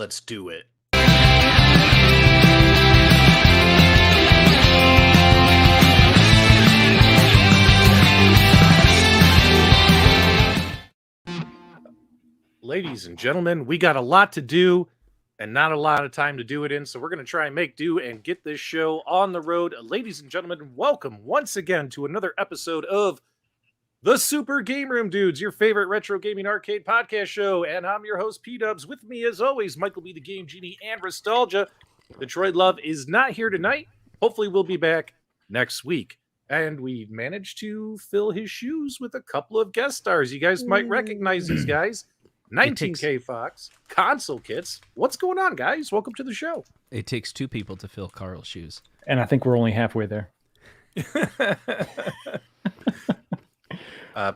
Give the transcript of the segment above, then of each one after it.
Let's do it. Ladies and gentlemen, we got a lot to do and not a lot of time to do it in, so we're going to try and make do and get this show on the road. Ladies and gentlemen, welcome once again to another episode of the Super Game Room Dudes, your favorite retro gaming arcade podcast show, and I'm your host, PDUBS. With me, as always, Michael B. the Game Genie and RESTALGIA. Detroit Love is not here tonight. Hopefully, we'll be back next week. And we managed to fill his shoes with a couple of guest stars. You guys might recognize these guys. 19K Fox, Console Kits. What's going on, guys? Welcome to the show. It takes two people to fill Carl's shoes. And I think we're only halfway there.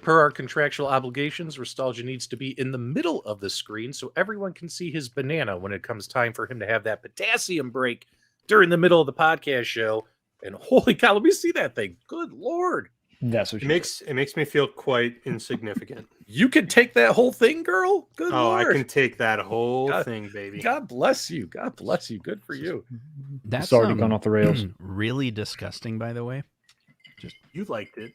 Per our contractual obligations, RESTALGIA needs to be in the middle of the screen so everyone can see his banana when it comes time for him to have that potassium break during the middle of the podcast show. And holy cow, let me see that thing. Good Lord. That's what it makes me feel quite insignificant. You can take that whole thing, girl? Good Lord. I can take that whole thing, baby. God bless you. God bless you. Good for you. That's already gone off the rails. Really disgusting, by the way. You liked it.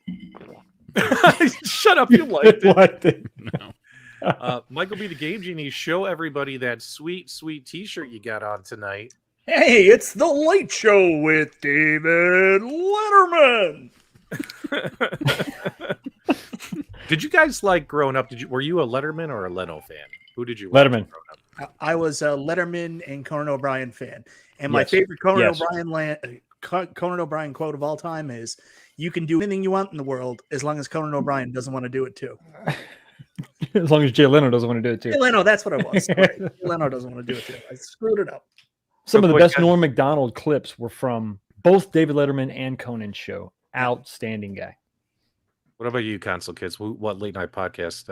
Shut up. You liked it. No. Michael B. the Game Genie, show everybody that sweet, sweet t-shirt you got on tonight. Hey, it's the Late Show with David Letterman. Did you guys like growing up? Were you a Letterman or a Leno fan? Who did you Letterman. I was a Letterman and Conan O'Brien fan, and my favorite Conan O'Brien quote of all time is, "You can do anything you want in the world as long as Conan O'Brien doesn't want to do it too." As long as Jay Leno doesn't want to do it too. Jay Leno, that's what it was. Jay Leno doesn't want to do it too. I screwed it up. Some of the best Norm Macdonald clips were from both David Letterman and Conan's show. Outstanding guy. What about you, Console Kids? What late night podcast?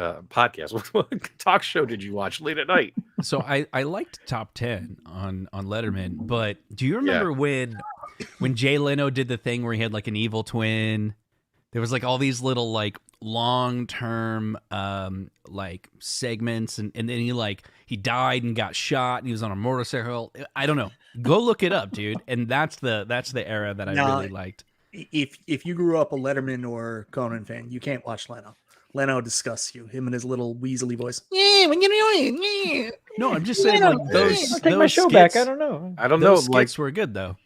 What talk show did you watch late at night? So I liked Top 10 on Letterman, but do you remember when Jay Leno did the thing where he had like an evil twin? There was like all these little like long-term like segments, and then he died and got shot and he was on a motorcycle. I don't know. Go look it up, dude. And that's the era that I really liked. If you grew up a Letterman or Conan fan, you can't watch Leno. Leno disgusts you. Him and his little weaselly voice. No, I'm just saying like those. Take my show back. I don't know. Those skits were good though.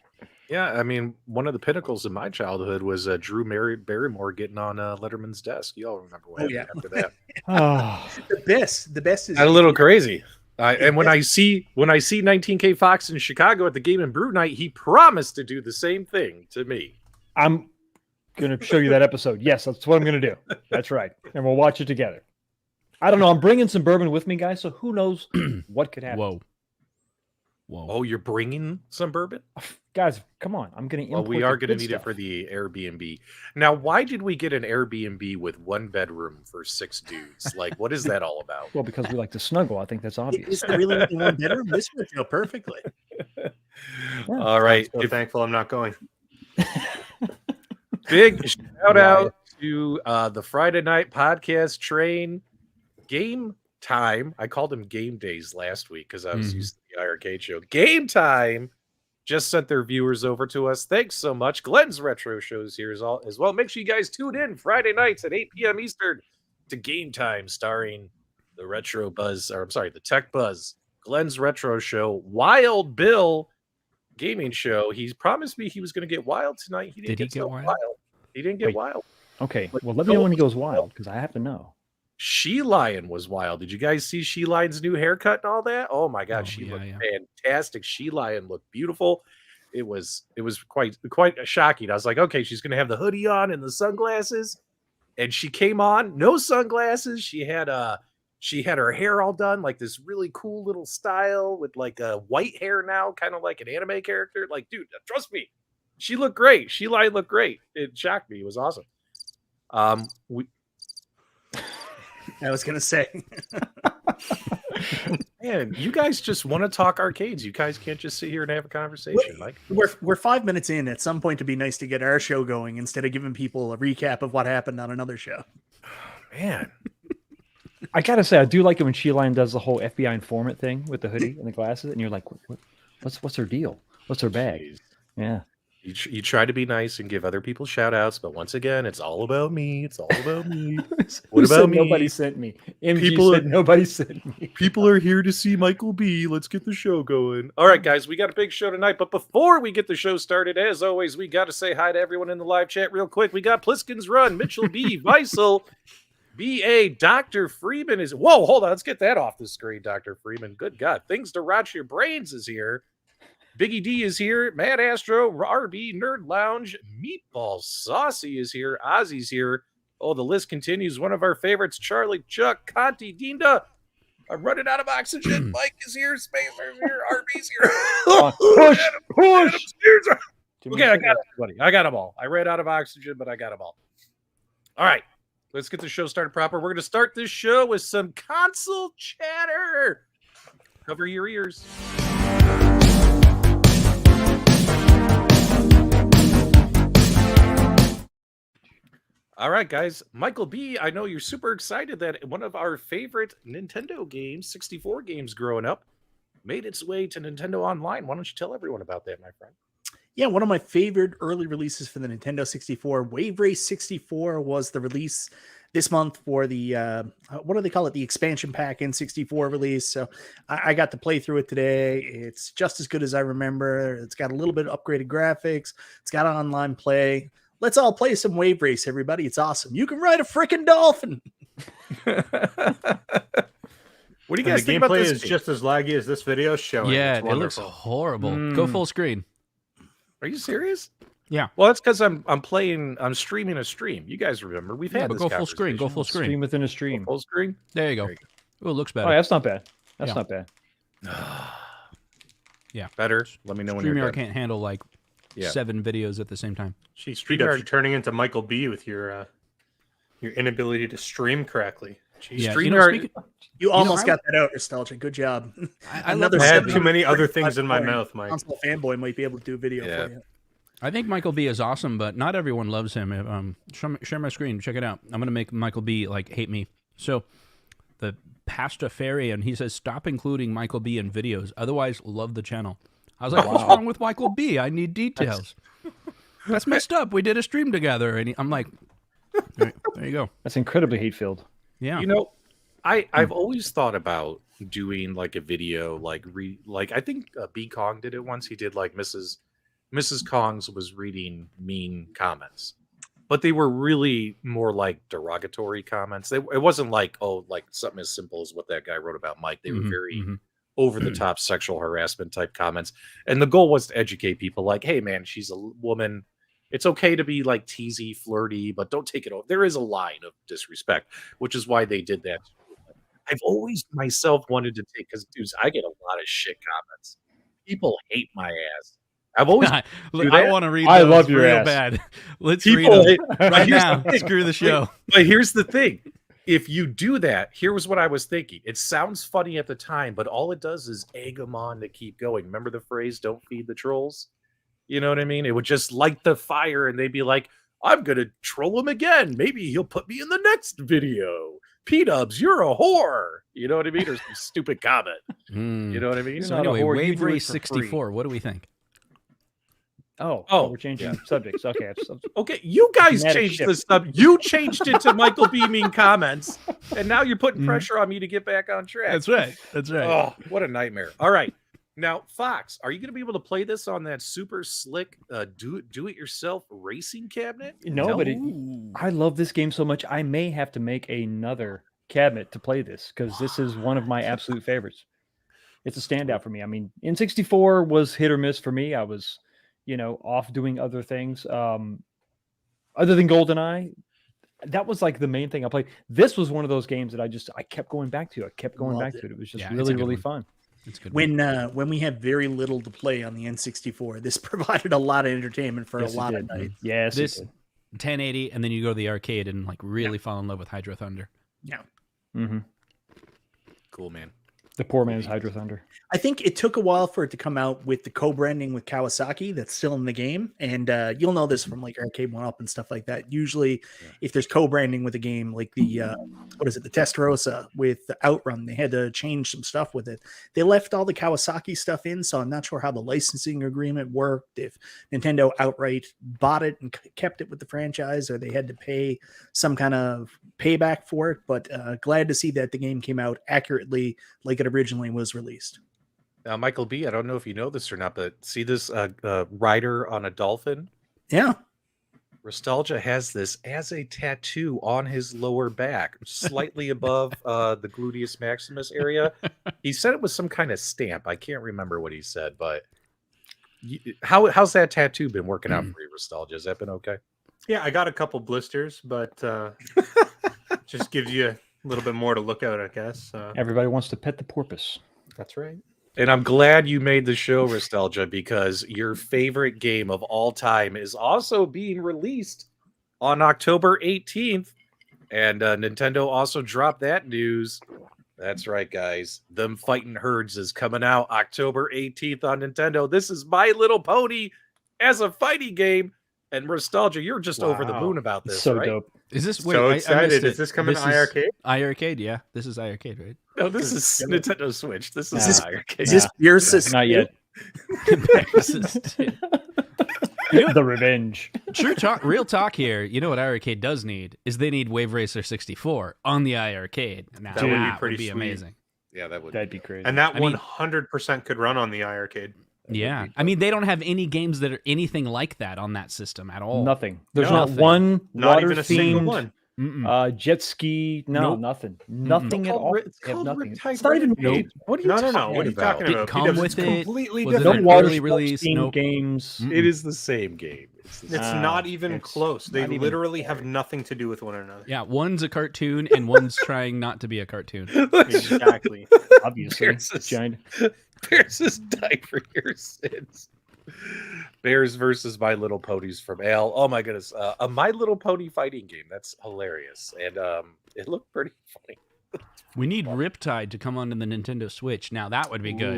Yeah, I mean, one of the pinnacles of my childhood was Drew Barrymore getting on Letterman's desk. You all remember what happened after that? The best is a little crazy. And when I see 19K Fox in Chicago at the Game and Brew Night, he promised to do the same thing to me. I'm going to show you that episode. Yes, that's what I'm going to do. That's right. And we'll watch it together. I don't know. I'm bringing some bourbon with me, guys, so who knows what could happen. Whoa. Oh, you're bringing some bourbon? Guys, come on. I'm going to Well, we are going to need it for the Airbnb. Now, why did we get an Airbnb with one bedroom for 6 dudes? Like, what is that all about? Well, because we like to snuggle. I think that's obvious. Is there really only one bedroom? This would feel perfectly. Yeah. All right. I'm so thankful I'm not going. Big shout out to the Friday night podcast train. Game Time. I called them Game Days last week because I was used to the iiRcade show. Game Time just sent their viewers over to us. Thanks so much. Glenn's Retro Shows here as well. Make sure you guys tune in Friday nights at 8 p.m. Eastern to Game Time, starring the the Tech Buzz, Glenn's Retro Show, Wild Bill gaming show. He promised me he was going to get wild tonight. He didn't get wild. He didn't get wild. Okay, well, let me know when he goes wild, because I have to know. She Lion was wild. Did you guys see She Lion's new haircut and all that? Oh my God, she looked fantastic. She Lion looked beautiful. It was quite shocking. I was like, okay, she's going to have the hoodie on and the sunglasses, and she came on, no sunglasses. She had her hair all done like this really cool little style with like a white hair now, kind of like an anime character. Like, dude, trust me, she looked great. She Lion looked great. It shocked me. It was awesome. I was gonna say, man, you guys just want to talk arcades. You guys can't just sit here and have a conversation. Like we're 5 minutes in. At some point, to be nice to get our show going instead of giving people a recap of what happened on another show. Man, I gotta say, I do like it when Sheila does the whole FBI informant thing with the hoodie and the glasses, and you're like, what's her deal? What's her bag? Jeez. Yeah. You try to be nice and give other people shout outs, but once again, it's all about me. It's all about me. What about me? Nobody sent me. MG People said nobody sent me. People are here to see Michael B. Let's get the show going. All right, guys, we got a big show tonight. But before we get the show started, as always, we got to say hi to everyone in the live chat real quick. We got Pliskin's Run, MICHAELB, Weissel, BA, Dr. Freeman is... Whoa, hold on. Let's get that off the screen, Dr. Freeman. Good God. Things to rot your brains is here. Biggie D is here. Mad Astro, RB, Nerd Lounge, Meatball Saucy is here. Ozzy's here. Oh, the list continues. One of our favorites, Charlie, Chuck, Conti, Dinda. I'm running out of oxygen. Mike is here. Spacer's here. RB's here. Push, push. Okay, I got everybody. I got them all. I ran out of oxygen, but I got them all. All right, let's get the show started proper. We're going to start this show with some console chatter. Cover your ears. All right, guys. Michael B., I know you're super excited that one of our favorite Nintendo games, 64 games growing up, made its way to Nintendo Online. Why don't you tell everyone about that, my friend? Yeah, one of my favorite early releases for the Nintendo 64, Wave Race 64, was the release this month for the, what do they call it? The expansion pack N64 release. So I got to play through it today. It's just as good as I remember. It's got a little bit of upgraded graphics. It's got online play. Let's all play some Wave Race, everybody. It's awesome. You can ride a freaking dolphin. What do you guys think about this? The gameplay this? is just as laggy as this video is showing. Yeah, it's it looks horrible. Go full screen. Are you serious? Yeah. Well, that's because I'm streaming a stream. You guys remember we've had but this go full screen. Go full screen. Stream within a stream. Full screen. There you go. Oh, it looks better. Oh, that's not bad. That's Yeah. not bad. Yeah. Better. Let me know when you're StreamYard done. can't handle like 7 videos at the same time. Jeez, you're turning into Michael B with your inability to stream correctly. Jeez, Yeah, StreamYard. You almost got that out, Nostalgia. Good job. I Another I had seven too many other hundred things in my point. mouth, Mike. Console fanboy might be able to do a video Yeah. for you. I think Michael B is awesome, but not everyone loves him. Share my screen. Check it out. I'm gonna make Michael B like hate me. So the Pastafarian, he says stop including Michael B in videos, otherwise love the channel. I was like, what's wrong with Michael B? I need details. That's messed up. We did a stream together, and I'm like, there you go. That's incredibly hate-filled. Yeah. You know, I've always thought about doing like a video, like I think B Kong did it once. He did like Mrs. Kong's was reading mean comments, but they were really more like derogatory comments. It wasn't like, oh, like something as simple as what that guy wrote about Mike. They were very over the top sexual harassment type comments. And the goal was to educate people like, hey man, she's a woman. It's okay to be like teasy, flirty, but don't take it over. There is a line of disrespect, which is why they did that. I've always myself wanted to take, because dudes, I get a lot of shit comments. People hate my ass. I've always I want to read those I love your real ass. bad. Let's people read them right here's now. the thing. Screw the show. But here's the thing. If you do that, here was what I was thinking. It sounds funny at the time, but all it does is egg them on to keep going. Remember the phrase, don't feed the trolls? You know what I mean? It would just light the fire and they'd be like, I'm going to troll him again. Maybe he'll put me in the next video. PDUBS, you're a whore. You know what I mean? Or some stupid comment. You know what I mean? So not a anyway, whore, you Wave do it Race for 64. What do we think? We're changing subjects. Okay. Okay, you guys Dramatic changed shift. this stuff. You changed it to Michael B. mean comments, and now you're putting pressure on me to get back on track. That's right. That's right. Oh, what a nightmare. All right. Now, Fox, are you going to be able to play this on that super slick do-it-yourself racing cabinet? No, but I love this game so much, I may have to make another cabinet to play this, because this is one of my absolute favorites. It's a standout for me. I mean, N64 was hit or miss for me. I was, off doing other things. Other than GoldenEye, that was like the main thing I played. This was one of those games that I kept going back to. I kept going back to it. It was just really, really fun. It's good. When we have very little to play on the N64, this provided a lot of entertainment for a lot of nights. Yes, this 1080, and then you go to the arcade and like really fall in love with Hydro Thunder. Yeah. Cool, man. The poor man's Hydro Thunder. I think it took a while for it to come out with the co-branding with Kawasaki that's still in the game. And you'll know this from like Arcade1Up and stuff like that. Usually if there's co-branding with a game, like the, the Testarossa with the Outrun, they had to change some stuff with it. They left all the Kawasaki stuff in, so I'm not sure how the licensing agreement worked, if Nintendo outright bought it and kept it with the franchise, or they had to pay some kind of payback for it. But glad to see that the game came out accurately like it originally was released. Now, Michael B., I don't know if you know this or not, but see this rider on a dolphin? Yeah. RESTALGIA has this as a tattoo on his lower back, slightly above the gluteus maximus area. He said it was some kind of stamp. I can't remember what he said, but how's that tattoo been working out for you, RESTALGIA? Has that been okay? Yeah, I got a couple blisters, but just gives you a little bit more to look at, I guess. Everybody wants to pet the porpoise. That's right. And I'm glad you made the show, RESTALGIA, because your favorite game of all time is also being released on October 18th. And Nintendo also dropped that news. That's right, guys. Them Fighting Herds is coming out October 18th on Nintendo. This is My Little Pony as a fighting game. And RESTALGIA, you're just over the moon about this, So right? dope. Is this So excited? Is this coming to iArcade? iArcade, yeah. This is iArcade, right? No, this is Nintendo Switch. This is iArcade. Is this your system? Not yet. The revenge. True talk, real talk here. You know what iArcade does need is they need Wave Racer 64 on the iArcade. Now, That would be pretty sweet. amazing. Yeah, That'd be crazy. And that I mean- 100% could run on the iArcade. Yeah, I mean they don't have any games that are anything like that on that system at all. Nothing. There's No, not nothing. one Not water even a single themed one. jet ski. No, Nope. nothing. Nothing at all. It's They have called nothing. Riptide It's not even Renegade. What are you No. talking What are you about? talking Didn't about? come PDUBS with is it. completely Was it different. No an water early sports release? themed Nope. games. Mm-mm. It is the same game. It's the It's same. not even it's close. They not even literally have nothing to do with one another. Yeah, one's a cartoon and one's trying not to be a cartoon. Exactly. Obviously, Bears is- giant. Bears has died for your sins. Bears versus My Little Ponies from Al. Oh my goodness. A My Little Pony fighting game. That's hilarious. And it looked pretty funny. We need Riptide to come onto the Nintendo Switch. Now that would be good.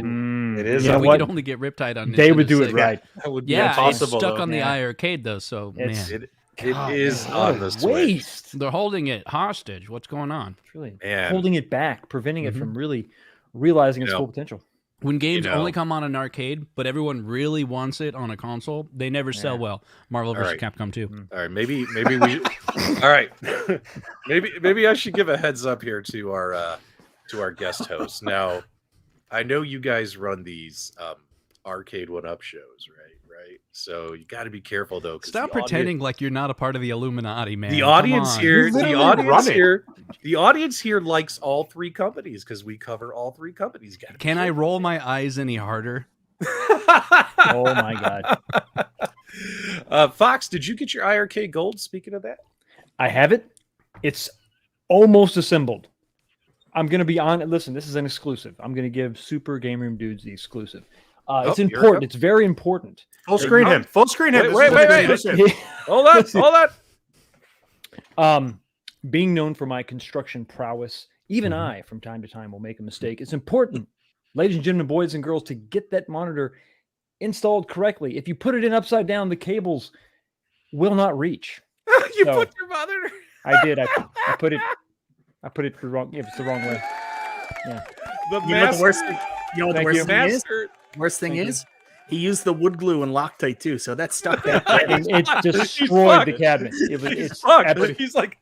It is. You Yeah, know we what? could only get Riptide on Nintendo They would do it Switch. right. That would be Yeah, impossible. it's stuck though. on the Yeah. iArcade though, so It's- man. It God, is man, on what a the Switch. waste. They're holding it hostage. What's going on? It's really Man. holding it back, preventing it Mhm. from really realizing its You know. full potential. When games know. only come on an arcade, but everyone really wants it on a console, they never sell well. Marvel vs. right. Capcom 2. All right, maybe we. All right, maybe I should give a heads up here to our guest host. Now, I know you guys run these Arcade1Up shows, right? So you got to be careful though. 'Cause Stop the pretending like you're not a part of the Illuminati, man. The Come audience on. here, You the literally audience run it. here, the audience here likes all three companies because we cover all three companies. You gotta be Can I careful. roll my eyes any harder? Oh my god. Fox, did you get your iArcade Gold? Speaking of that, I have it. It's almost assembled. I'm going to be on. Listen, this is an exclusive. I'm going to give Super Game Room Dudes the exclusive. It's here we go. important. It's very important. Full screen him. Full screen him. Wait, This is wait. exclusive. hold on. Being known for my construction prowess, even I, from time to time, will make a mistake. It's important, ladies and gentlemen, boys and girls, to get that monitor installed correctly. If you put it in upside down, the cables will not reach. You So- put your monitor. I did. I put it. I put it the wrong. Yeah, it's the wrong way. Yeah. The You know what the worst thing, Thank you. Worst thing Thank you. is, he used the wood glue and Loctite too, so that stuck that. And it He's destroyed the fucked. cabinet. It's He's fucked. epic. He's like,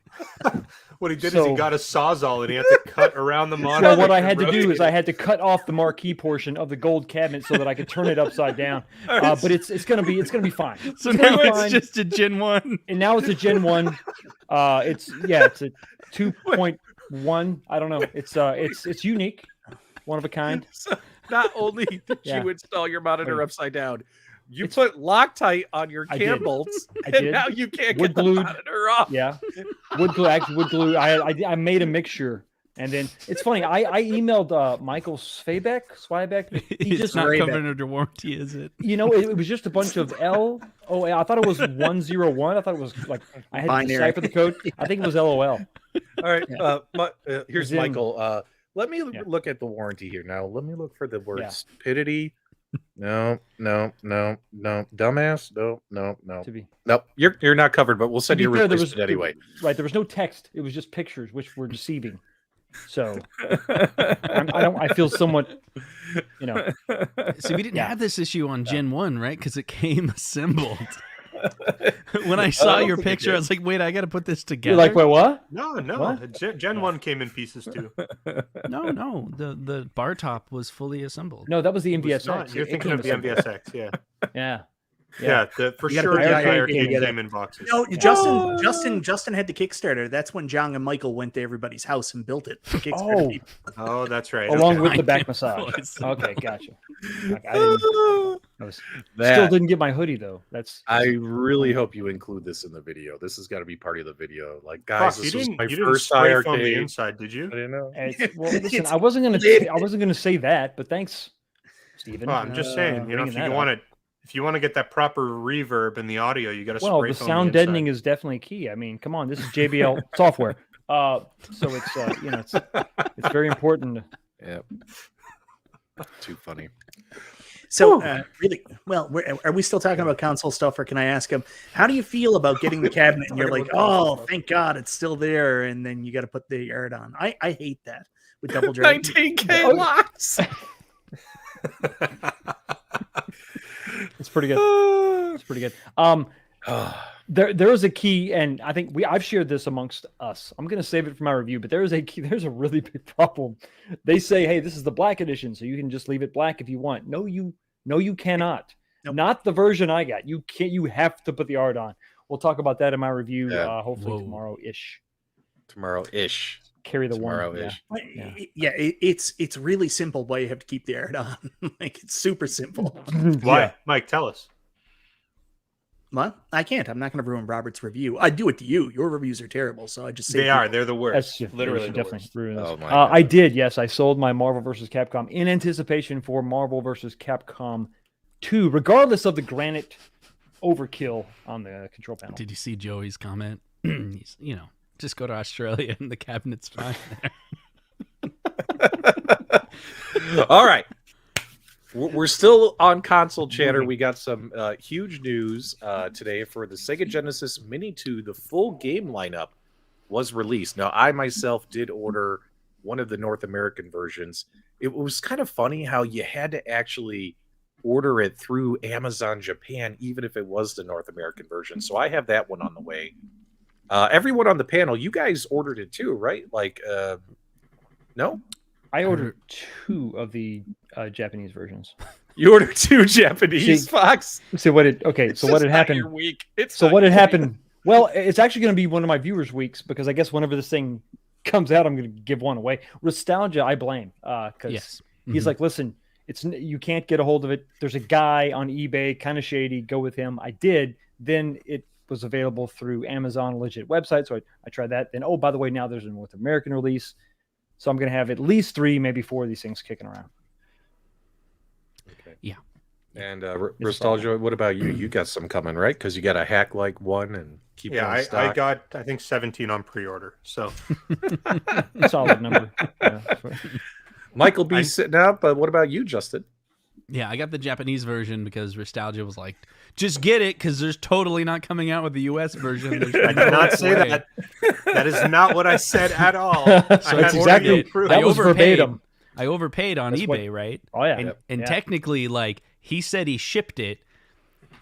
What he did is So- he got a sawzall and he had to cut around the monitor. Well, what I had to rotate do is it. I had to cut off the marquee portion of the gold cabinet so that I could turn it upside down. But it's gonna be fine. So It's gonna now be it's fine. just a Gen 1. And now it's a Gen 1. It's a 2.1. I don't know. It's unique, one of a kind. so not only did Yeah. you install your monitor Wait. upside down, you put Loctite on your I cam did. bolts, I and did. now you can't Wood get the glued. monitor off. Yeah, wood glue. Actually, wood glue. I made a mixture, and then it's funny. I emailed Michael Swybeck. He It's just not Ray covered under warranty, is it? it was just a bunch of L. Oh, I thought it was 101. I thought it was like I had Binary. to decipher the code. I think it was LOL. All right, here's Zim. Michael. Let me Yeah. look at the warranty here now. Let me look for the word Yeah. stupidity. No. Dumbass. No. To be Nope. You're not covered, but we'll to send be you a fair, replacement anyway. right. There was no text. It was just pictures, which were deceiving. So I feel somewhat, you know. See, we didn't Yeah. have this issue on Gen 1, right? Because it came assembled. When I saw don't your think it picture, I did. was like, wait, I got to put this together. You're like, wait, what? No. What? Gen 1 came in pieces too. No. The bar top was fully assembled. No, that was the It was MVSX. not. You're It thinking came of the assembled. MVSX, yeah. Yeah. Yeah, for You gotta sure put the the iRcade iRcade together. came in boxes. No, Justin had the Kickstarter. That's when John and Michael went to everybody's house and built it. The Kickstarter Oh, people. Oh, that's right. along okay. with the I back know. massage. It's- Okay, gotcha. Like, I still That, didn't get my hoodie though. I really hope you include this in the video. This has got to be part of the video. Like, guys, Fuck, this you was didn't, my you didn't first spray foam the iRcade. inside, did you? I didn't know. well, listen, It's- I wasn't gonna say that, but thanks, Steven. Well, I'm just saying, you know, bringing if you that want up. to, if you want to get that proper reverb in the audio, you got to Well, spray the foam sound the deadening inside. is definitely key. I mean, come on, this is JBL software, so it's you know, it's very important. Yep. Too funny. So, really, well, are we still talking about console stuff, or can I ask him, how do you feel about getting the cabinet and you're like, oh, thank God it's still there, and then you got to put the yard on? I hate that with double journey. 19K locks. It's pretty good. It's pretty good. There is a key, and I think I've shared this amongst us. I'm going to save it for my review, but there is a key. There's a really big problem. They say, hey, this is the black edition, so you can just leave it black if you want. No, you cannot. Nope. Not the version I got. You can't. You have to put the art on. We'll talk about that in my review. Yeah. Hopefully Whoa. tomorrow-ish. Tomorrow-ish. Carry the one. Tomorrow-ish. Yeah. It's really simple why you have to keep the yard on. Like, it's super simple. Why, Yeah. Mike? Tell us. What? I can't. I'm not going to ruin Robert's review. I do it to you. Your reviews are terrible, so I just say They are. They're the worst. That's just, Literally should the definitely worst. ruin this. Oh my I God. did, yes. I sold my Marvel vs. Capcom in anticipation for Marvel vs. Capcom 2, regardless of the granite overkill on the control panel. Did you see Joey's comment? He's, just go to Australia and the cabinet's fine there. All right. We're still on console chatter. We got some huge news today for the Sega Genesis Mini 2. The full game lineup was released. Now, I myself did order one of the North American versions. It was kind of funny how you had to actually order it through Amazon Japan, even if it was the North American version. So I have that one on the way. Everyone on the panel, you guys ordered it too, right? Like, no? I ordered 2 of the Japanese versions. You ordered 2 Japanese, See, Fox? So what did happen? Week. It's So not what had your happened? Well, it's actually going to be one of my viewers' weeks because I guess whenever this thing comes out, I'm going to give one away. Nostalgia, I blame because Yes. he's Mhm. like, listen, you can't get a hold of it. There's a guy on eBay, kind of shady. Go with him. I did. Then it was available through Amazon, a legit website. So I tried that. Then, oh, by the way, now there's a North American release. So I'm going to have at least 3, maybe 4 of these things kicking around. Okay. Yeah. And Nostalgia, what about you? You got some coming, right? Because you got a hack like one and keep it Yeah, in I stock. got, I think, 17 on pre-order. So Solid number. Yeah. Michael B sitting up, but what about you, Justin? Yeah, I got the Japanese version because Nostalgia was like, just get it because there's totally not coming out with the US version. There's I did not say that. That is not what I said at all. So I it's had exactly- already approved. that was verbatim. I overpaid on That's eBay, what- right? Oh, yeah. And Yeah. technically, like, he said he shipped it,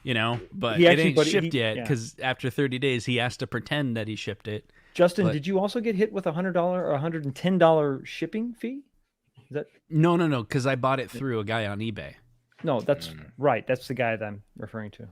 but He it actually- ain't but shipped he- yet yeah. because after 30 days, he has to pretend that he shipped it. Justin, But- did you also get hit with a $100 or $110 shipping fee? Is that No, because I bought it through a guy on eBay. no? That's right. That's the guy that I'm referring to.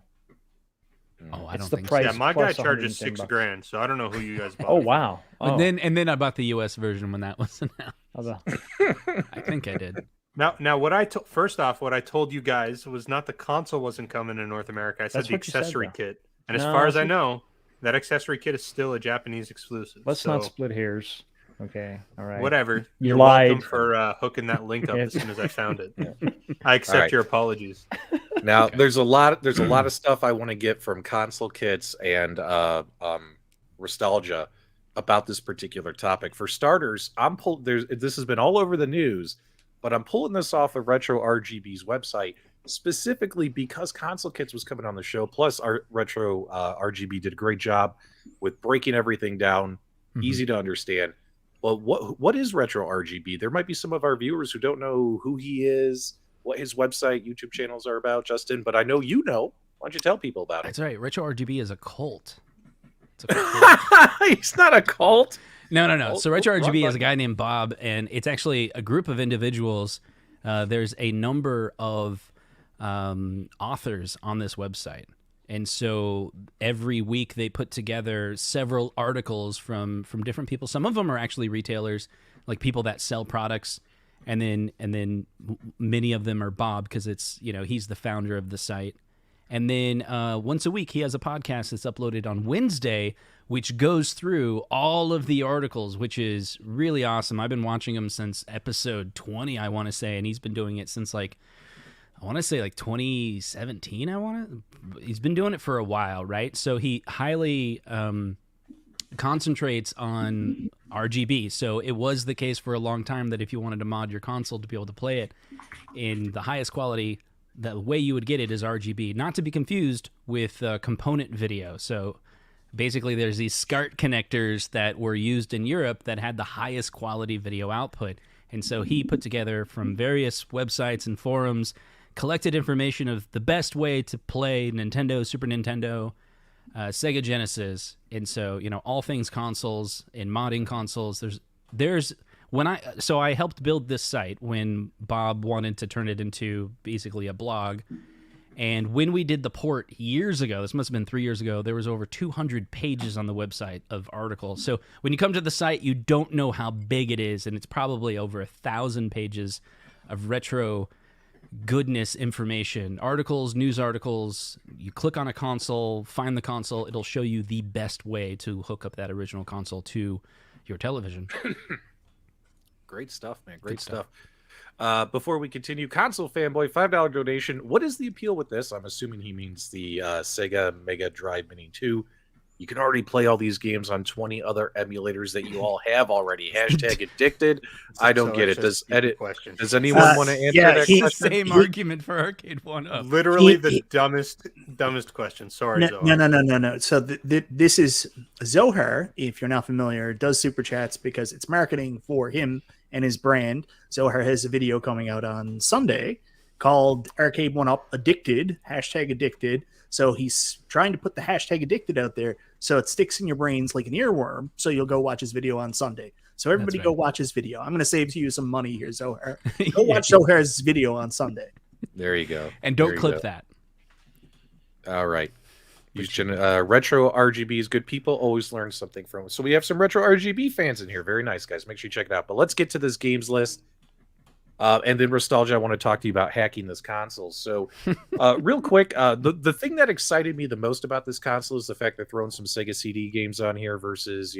Oh, I It's don't the think price. so. Yeah, my guy plus charges $110. $6,000, so I don't know who you guys bought. Oh it from. wow! But Oh, then I bought the US version when that was announced. oh, the- I think I did. Now, what first off, what I told you guys was not the console wasn't coming in North America. I said That's the what you said, accessory though. kit, and as No, far as I see- know, that accessory kit is still a Japanese exclusive. let's so not split hairs. Okay, all right. whatever. You You're lied. welcome for hooking that link up as Yes. soon as I found it. I accept All right. your apologies. Now there's a lot of stuff I want to get from console kits and Nostalgia. about this particular topic. For starters, this has been all over the news, but I'm pulling this off of Retro RGB's website specifically because Console Kits was coming on the show. Plus, our Retro RGB did a great job with breaking everything down, easy to understand. Well, what is Retro RGB? There might be some of our viewers who don't know who he is, what his website, YouTube channels are about, Justin, but I know you know. Why don't you tell people about it? That's right. Retro RGB is a cult. It's a cult. He's not a cult. No. So Retro RGB is a guy named Bob, and it's actually a group of individuals. There's a number of authors on this website. And so every week they put together several articles from different people. Some of them are actually retailers, like people that sell products. And then many of them are Bob because it's, he's the founder of the site. And then once a week, he has a podcast that's uploaded on Wednesday, which goes through all of the articles, which is really awesome. I've been watching him since episode 20, I want to say, and he's been doing it since like 2017. He's been doing it for a while, right? So he highly concentrates on RGB. So it was the case for a long time that if you wanted to mod your console to be able to play it in the highest quality, the way you would get it is RGB, not to be confused with component video. So basically there's these SCART connectors that were used in Europe that had the highest quality video output. And so he put together from various websites and forums, collected information of the best way to play Nintendo, Super Nintendo, Sega Genesis. And so, all things consoles and modding consoles. I helped build this site when Bob wanted to turn it into basically a blog. And when we did the port years ago, this must have been 3 years ago, there was over 200 pages on the website of articles. So when you come to the site, you don't know how big it is. And it's probably over 1,000 pages of retro goodness information, articles, news articles. You click on a console, find the console. It'll show you the best way to hook up that original console to your television. Great stuff, man. Great stuff. Before we continue, Console Fanboy, $5 donation. What is the appeal with this? I'm assuming he means the SEGA Mega Drive Mini 2. You can already play all these games on 20 other emulators that you all have already. Hashtag addicted. I don't get it. Does anyone want to answer that question? Same argument for Arcade1Up. Literally the dumbest question. Sorry, no, Zohar. No. So this is Zohar, if you're not familiar, does super chats because it's marketing for him and his brand. Zohar has a video coming out on Sunday called Arcade1Up Addicted, hashtag addicted. So he's trying to put the hashtag addicted out there so it sticks in your brains like an earworm. So you'll go watch his video on Sunday. So everybody go watch his video. I'm going to save you some money here, Zohar. Go watch Zohar's video on Sunday. There you go. And don't clip that. All right. Retro RGB is good people. Always learn something from it. So we have some Retro RGB fans in here. Very nice, guys. Make sure you check it out. But let's get to this games list. And then Restalgia, I want to talk to you about hacking this console. So real quick, the thing that excited me the most about this console is the fact they're throwing some Sega CD games on here versus,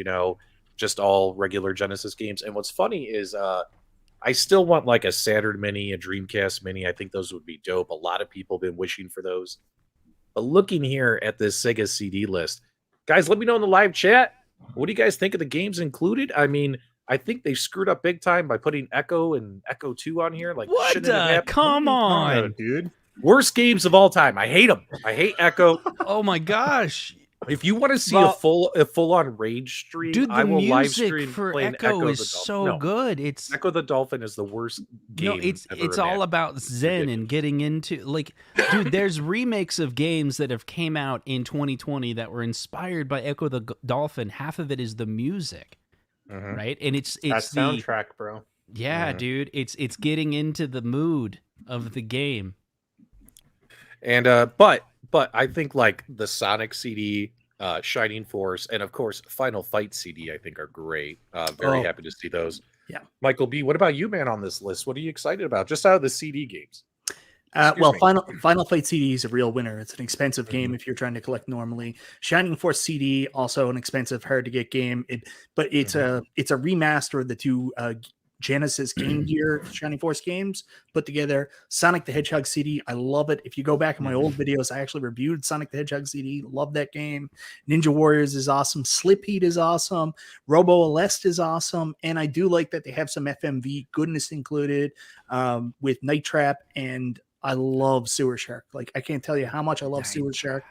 just all regular Genesis games. And what's funny is I still want like a Saturn Mini, a Dreamcast Mini. I think those would be dope. A lot of people have been wishing for those. But looking here at this Sega CD list, guys, let me know in the live chat. What do you guys think of the games included? I mean, I think they screwed up big time by putting Echo and Echo 2 on here. Like, what? Come on, dude. Worst games of all time. I hate them. I hate Echo. Oh my gosh. If you want to see a full on rage stream, dude, I will live stream music for playing Echo is so good. It's Echo the Dolphin is the worst game. No, it's all about Zen and getting into dude. There's remakes of games that have came out in 2020 that were inspired by Echo the Dolphin. Half of it is the music. Right, and it's that soundtrack, bro. Yeah, dude, it's getting into the mood of the game. And but I think like the Sonic CD, Shining Force, and of course Final Fight CD, I think are great. Very happy to see those. Yeah, Michael B, what about you, man, on this list? What are you excited about? Just out of the CD games. Final Fight CD is a real winner. It's an expensive game if you're trying to collect normally. Shining Force CD, also an expensive, hard to get game. But it's a remaster of the two Genesis Game Gear Shining Force games put together. Sonic the Hedgehog CD, I love it. If you go back in my old videos, I actually reviewed Sonic the Hedgehog CD. Love that game. Ninja Warriors is awesome. Slip Heat is awesome. Robo Aleste is awesome. And I do like that they have some FMV goodness included with Night Trap. And I love Sewer Shark. Like, I can't tell you how much I love Sewer Shark.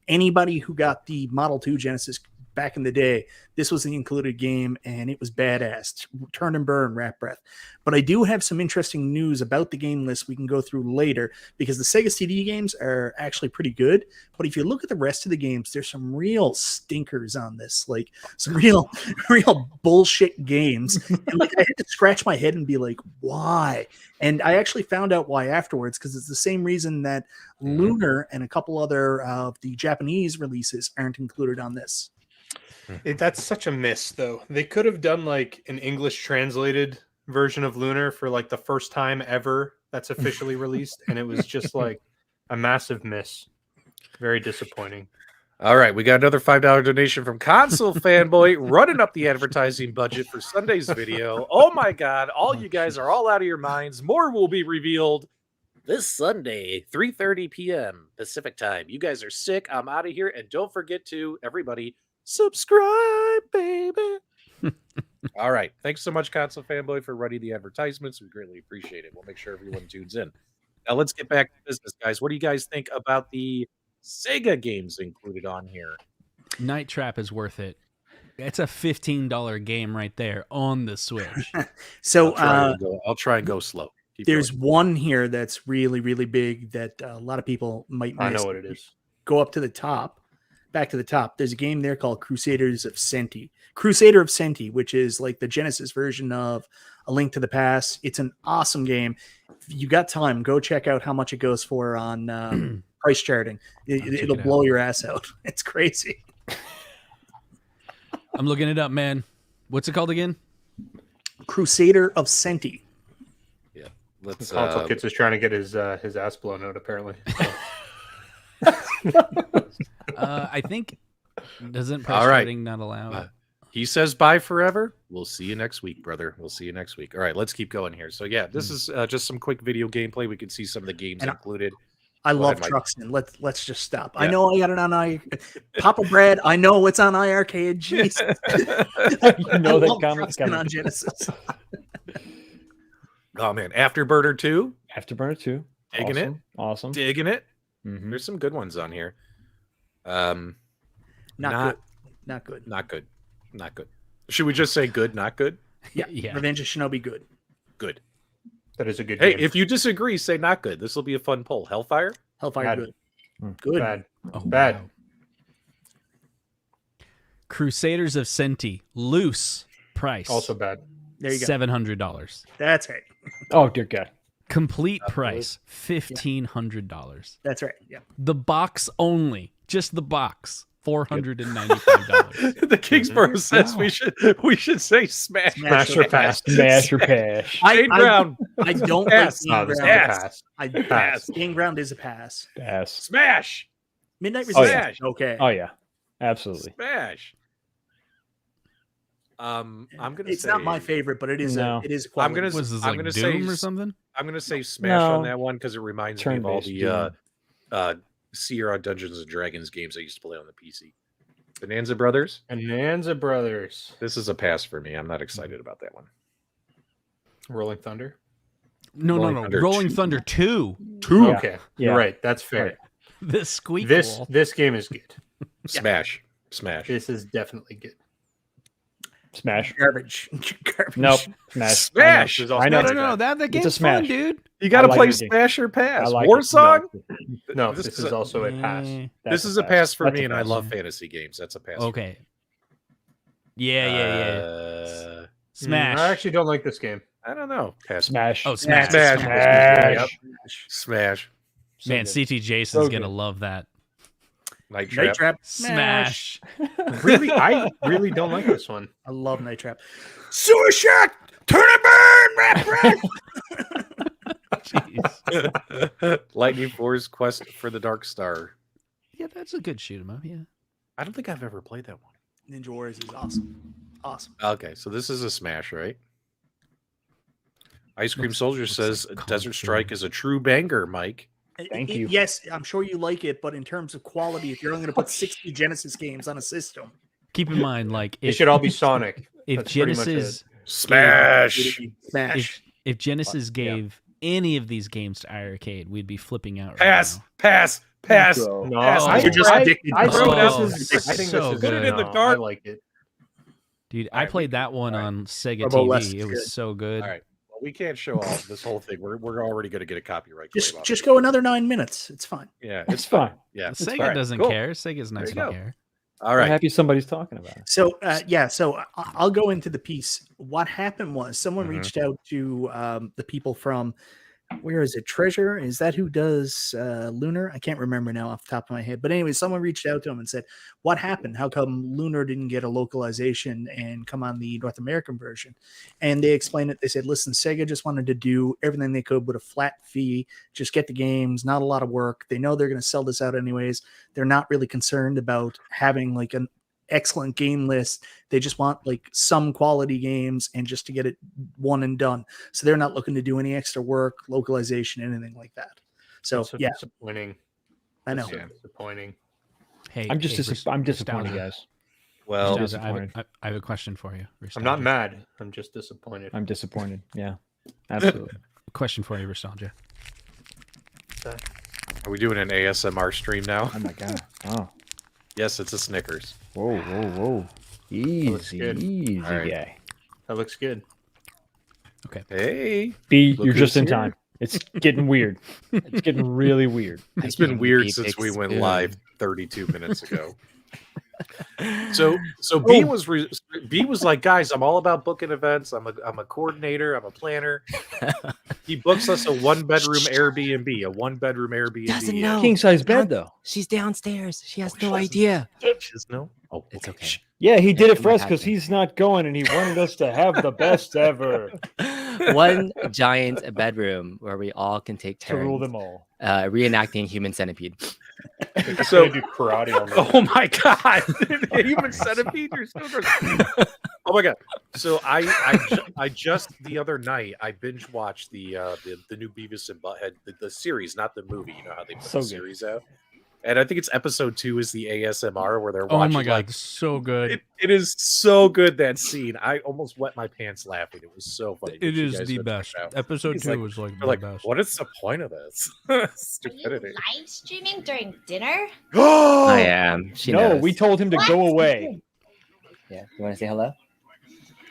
Anybody who got the Model 2 Genesis back in the day, this was the included game, and it was badass. Turn and burn, Rat Breath. But I do have some interesting news about the game list we can go through later, because the Sega CD games are actually pretty good. But if you look at the rest of the games, there's some real stinkers on this, like some real bullshit games. And like, I had to scratch my head and be like, why? And I actually found out why afterwards, because it's the same reason that Lunar and a couple other of the Japanese releases aren't included on this. That's such a miss, though. They could have done like an English translated version of Lunar for like the first time ever that's officially released, and it was just like a massive miss. Very disappointing. All right, we got another $5 donation from Console Fanboy, running up the advertising budget for Sunday's video. Oh my God, all you guys are all out of your minds. More will be revealed this Sunday, 3:30 p.m. Pacific time. You guys are sick. I'm out of here, and don't forget to, everybody, subscribe, baby. All right. Thanks so much, Console Fanboy, for running the advertisements. We greatly appreciate it. We'll make sure everyone tunes in. Now, let's get back to business, guys. What do you guys think about the Sega games included on here? Night Trap is worth it. It's a $15 game right there on the Switch. So I'll try and go slow. There's one here that's really, really big that a lot of people might miss. I know what it is. Go up to the top. Back to the top, there's a game there called Crusader of Senti, which is like the Genesis version of A Link to the Past. It's an awesome game. If you got time, go check out how much it goes for on price charting. It'll blow your ass out. It's crazy. I'm looking it up, man. What's it called again? Crusader of Senti. Yeah, let's. Console Kids is trying to get his ass blown out, apparently. I think doesn't price charting not allow. He says bye forever. We'll see you next week, brother. We'll see you next week. All right, let's keep going here. So yeah, this is just some quick video gameplay. We can see some of the games included. I love Truxton. Let's just stop. Yeah. I know I got it on Papa Brad. I know it's on iArcade. Jesus. You know that comment's coming on Genesis. Oh man, Afterburner 2. Afterburner 2. Digging it. Awesome. Digging it. Mm-hmm. There's some good ones on here. Not good. Not good. Not good. Should we just say good, not good? Yeah. Yeah. Revenge of Shinobi, good. Good. That is a good game. Hey, if you disagree, say not good. This will be a fun poll. Hellfire? Hellfire, bad. Good. Good. Bad. Oh, bad. Wow. Crusaders of Senti. Loose price. Also bad. There you go. $700. That's right. Oh, dear God. Complete price, $1,500. That's right. Yeah. The box only, just the box, $495. The Kingsborough says we should say smash or pass. Smash or pass. Shane Brown. I don't pass. like No, pass. pass. Game Ground is a pass. Pass. Smash. Midnight Resistance. Yeah. Okay. Oh yeah, absolutely. Smash. I'm gonna. It's say, not my favorite, but it is. It is. I'm gonna. Was this I'm like gonna Doom say or something. I'm gonna say smash on that one because it reminds me of all Turn-based the Sierra Dungeons and Dragons games I used to play on the PC. Bonanza Brothers. Bonanza Brothers. This is a pass for me. I'm not excited about that one. Rolling Thunder. No. Rolling Thunder 2. Yeah. Okay. Yeah. You're right. That's fair. Right. The squeak. This game is good. Smash. This is definitely good. Smash. Garbage. Nope. Smash. Smash. I know. No. That game's a smash. fun, dude. You got to like play it. Smash or pass. I like War it. Song. No, this is also a pass. This is a pass for That's me, a and I pass. love fantasy games. That's a pass. Okay. Yeah. Smash. I actually don't like this game. I don't know. Pass. Smash. Oh, Smash. Smash. Smash. Man, So good. CT Jason's So gonna good. love that. Night Trap. Night Trap. Smash. Really, I really don't like this one. I love Night Trap. Sewer Shack. Turn and burn. Jeez. Lightning Force Quest for the Dark Star. Yeah, that's a good shoot 'em up. Yeah. I don't think I've ever played that one. Ninja Warriors is awesome. Awesome. Okay, so this is a smash, right? Ice Cream Soldier says like a Desert cold Strike film. is a true banger, Mike. Thank you. Yes, I'm sure you like it, but in terms of quality, if you're only going to put 60 Genesis games on a system, Keep in mind, like They if, should all be Sonic. if That's pretty much Genesis Smash. smash. if Genesis gave any of these games to iArcade, we'd be flipping out. Pass, Right pass, pass. Bro. No, Pass. I, You're just I, addicted I to throw it it. out. Oh, I think so this is good. Put it in the no, dark. I like it. Dude, All I right, played that one on Sega Robo Less TV. is It was good. so good. All right. Well, we can't show all this whole thing. We're already going to get a copyright claim. on Just it. go another 9 minutes. It's fine. Yeah, It's fine. Yeah. It's Sega fine. doesn't Cool. care. Sega's not There you going to go. care. All I'm right. happy somebody's talking about it. So I'll go into the piece. What happened was someone Mhm. reached out to the people from, where is it? Treasure? Is that who does Lunar? I can't remember now off the top of my head. But anyway, someone reached out to him and said, "What happened? How come Lunar didn't get a localization and come on the North American version?" And they explained it. They said, "Listen, Sega just wanted to do everything they could with a flat fee, just get the games, not a lot of work. They know they're going to sell this out anyways. They're not really concerned about having like an excellent game list. They just want like some quality games and just to get it one and done. So they're not looking to do any extra work, localization, anything like that." So That's so yeah, disappointing. I know. That's so disappointing. Hey, I'm just hey, I'm disappointed, Nostalgia. guys. Well, Nostalgia, disappointed. I have a question for you. I'm not Nostalgia. mad. I'm just disappointed. I'm disappointed. Yeah, absolutely. Question for you, Nostalgia. are we doing an ASMR stream now? Oh my god. Oh. Yes, it's a Snickers. Whoa, whoa, whoa. Easy, good. easy All right. guy. That looks good. Hey, B, Look you're who's just in here. time. It's getting weird. It's getting really weird. it's been weird since we went live 32 minutes ago. So B was B was like, guys, I'm all about booking events. I'm a coordinator. I'm a planner. He books us a 1-bedroom Airbnb, a 1-bedroom Airbnb. Doesn't know. King size bed though. She's downstairs. She has Oh, no she doesn't- idea. Just no. Oh, It's okay. Shh. Yeah, he did it It for might us because happen. he's not going, and he wanted us to have the best ever One giant bedroom where we all can take to rule turns them all. reenacting Human Centipede. So- do karate on Oh my god! Human centipede. You're so gross. Oh my god! So I just the other night I binge watched the new Beavis and Butthead the series, not the movie. You know how they put So the good. series out, and I think it's episode 2 is the ASMR where they're Oh watching. my god, like, so good. it is so good, that scene. I almost wet my pants laughing. It was so funny. It You is guys the should check best. it out. Episode He's 2 like- was like They're the like, best. what is the point of this? Are you Stupidity. live streaming during dinner? I am. She No, knows. we told him to What? go away. Yeah. You want to say hello?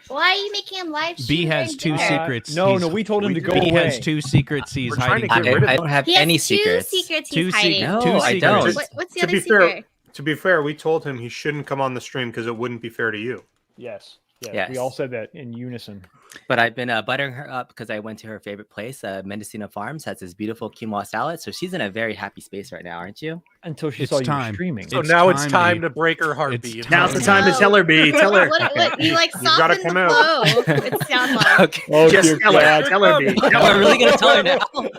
Why are you making him live stream? B has during 2 dinner? secrets. No, he's- no, we told him we to did. go B away. has 2 secrets he's We're trying hiding. to get rid of I don't have He has any 2 secrets. secrets Two he's sec- hiding. No, two I secrets. don't. What's the To other be fair- secret? To be fair, we told him he shouldn't come on the stream because it wouldn't be fair to you. Yes. Yeah, Yes. we all said that in unison. But I've been buttering her up because I went to her favorite place. Mendocino Farms has this beautiful quinoa salad. So she's in a very happy space right now, aren't you? Until she It's saw you time. streaming. So It's now it's time, time B. to break her heart. It's B. Now's the No. time to tell her, B. Tell her. What you like You gotta soften come the out. blow? It sounds like. Okay. Oh, Just dear tell her. God. Tell her, B. Tell We're her. really gonna tell her now. Propose.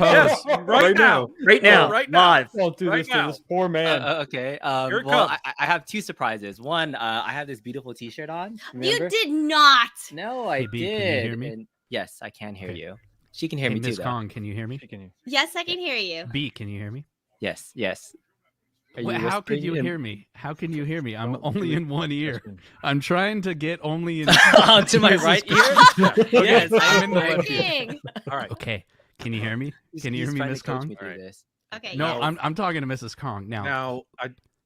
Yes, right now. Right now. Right now. Live. Don't do Right this now. to this poor man. Okay. Here it Well, comes. I have 2 surprises. One, I have this beautiful T-shirt on. You Remember? did not. No, I Hey, B, did. can you hear me? And yes, I can hear Okay. you. She can hear Hey, me too. Miss Though. Kong, can you hear me? Chicken. Yes, I can hear you. B, can you hear me? Yes. Yes. Are Wait, how could whispering you in- hear me? How can you hear me? I'm Don't only do in one ear. Listen. I'm trying to get only in. to my Mrs. right Kong. ear? Yes, I'm in the I- left ear. Dang. All right. Okay, can you hear me? Can you He's hear me, trying to Miss coach Kong? me through Alright. this. Okay. No, yes. I'm talking to Mrs. Kong now. Now,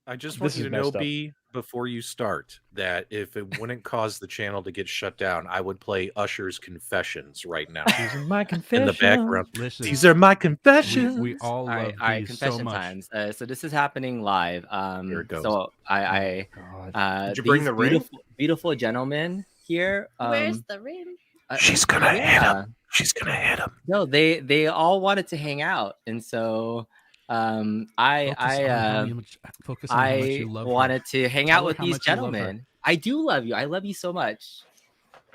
I just want This you is to know, messed up. B, before you start, that if it wouldn't cause the channel to get shut down, I would play Usher's Confessions right now These are my in confessions. the background. Listen, These are my confessions. we all All love right, all right. these Confession so much. times. So this is happening live. Here it goes. So I God. Did you bring these the ring? beautiful gentlemen here. Where's the ring? She's gonna hit yeah. She's gonna hit him. No, they all wanted to hang out, and so Focus on how much I you love her. wanted to hang Tell out her with how these much you love her. gentlemen. I do love you. I love you so much.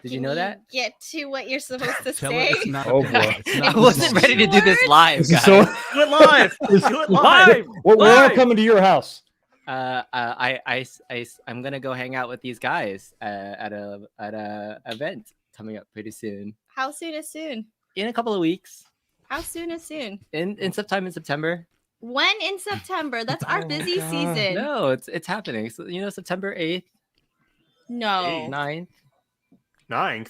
Did you Can know that? Get to what you're supposed to Tell her say. it's not. Oh, boy. It's not I wasn't small. ready to do this live, This guys. is so Do it live. Do it live. Live. we're all Live. coming to your house. I'm gonna go hang out with these guys at a event coming up pretty soon. How soon is soon? in a couple of weeks. How soon is soon? In sometime in September. When in September? That's our busy season. No, it's happening. So, September 8th, No. 9th. 9th.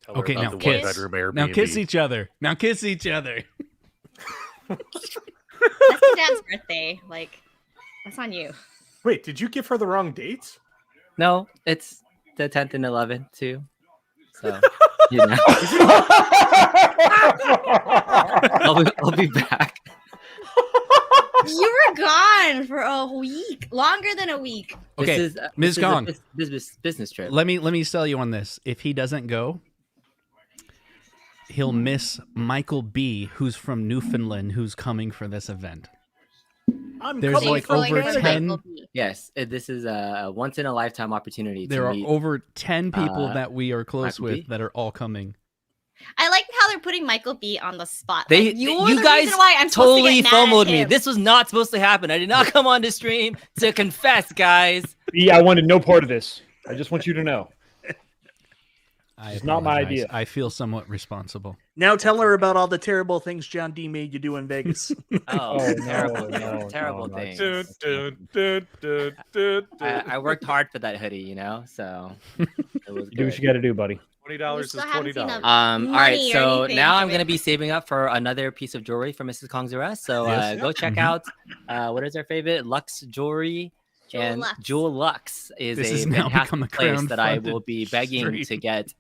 Tell her Okay, about now the kiss. one-bedroom Airbnb. Now kiss each other. Now kiss each other. That's your dad's birthday. Like, that's on you. Wait, did you give her the wrong dates? No, it's the 10th and 11th too. So, I'll be back. You were gone for a week, longer than a week. Okay, This is, Ms. this is a Kong. business trip. Let me sell you on this. If he doesn't go, he'll miss Michael B, who's from Newfoundland, who's coming for this event. There's coming like for over Canada. 10. Yes, this is a once in a lifetime opportunity. There to are meet. over 10 people that we are close Michael with B. that are all coming. I like how they're putting Michael B on the spot. They, Like, you're you the guys reason why I'm supposed to totally get mad at FOMO'd me. him. This was not supposed to happen. I did not come on to stream to confess, guys. Yeah, I wanted no part of this. I just want you to know. It's not my idea. I feel somewhat responsible. Now tell her about all the terrible things John D made you do in Vegas. Oh, Oh, terrible, no, terrible no, things. $20 I worked hard for that hoodie, so it was You do what good. you got to do, buddy. is still haven't seen $20. a- All right, money or so anything now I'm from gonna it. be saving up for another piece of jewelry for Mrs. Kong's arrest. So Yes. go check out what is our favorite Lux Jewelry. Jewel And Lux. Jewel Lux is This a has now become fantastic a place that I crowdfunded will be begging stream. to get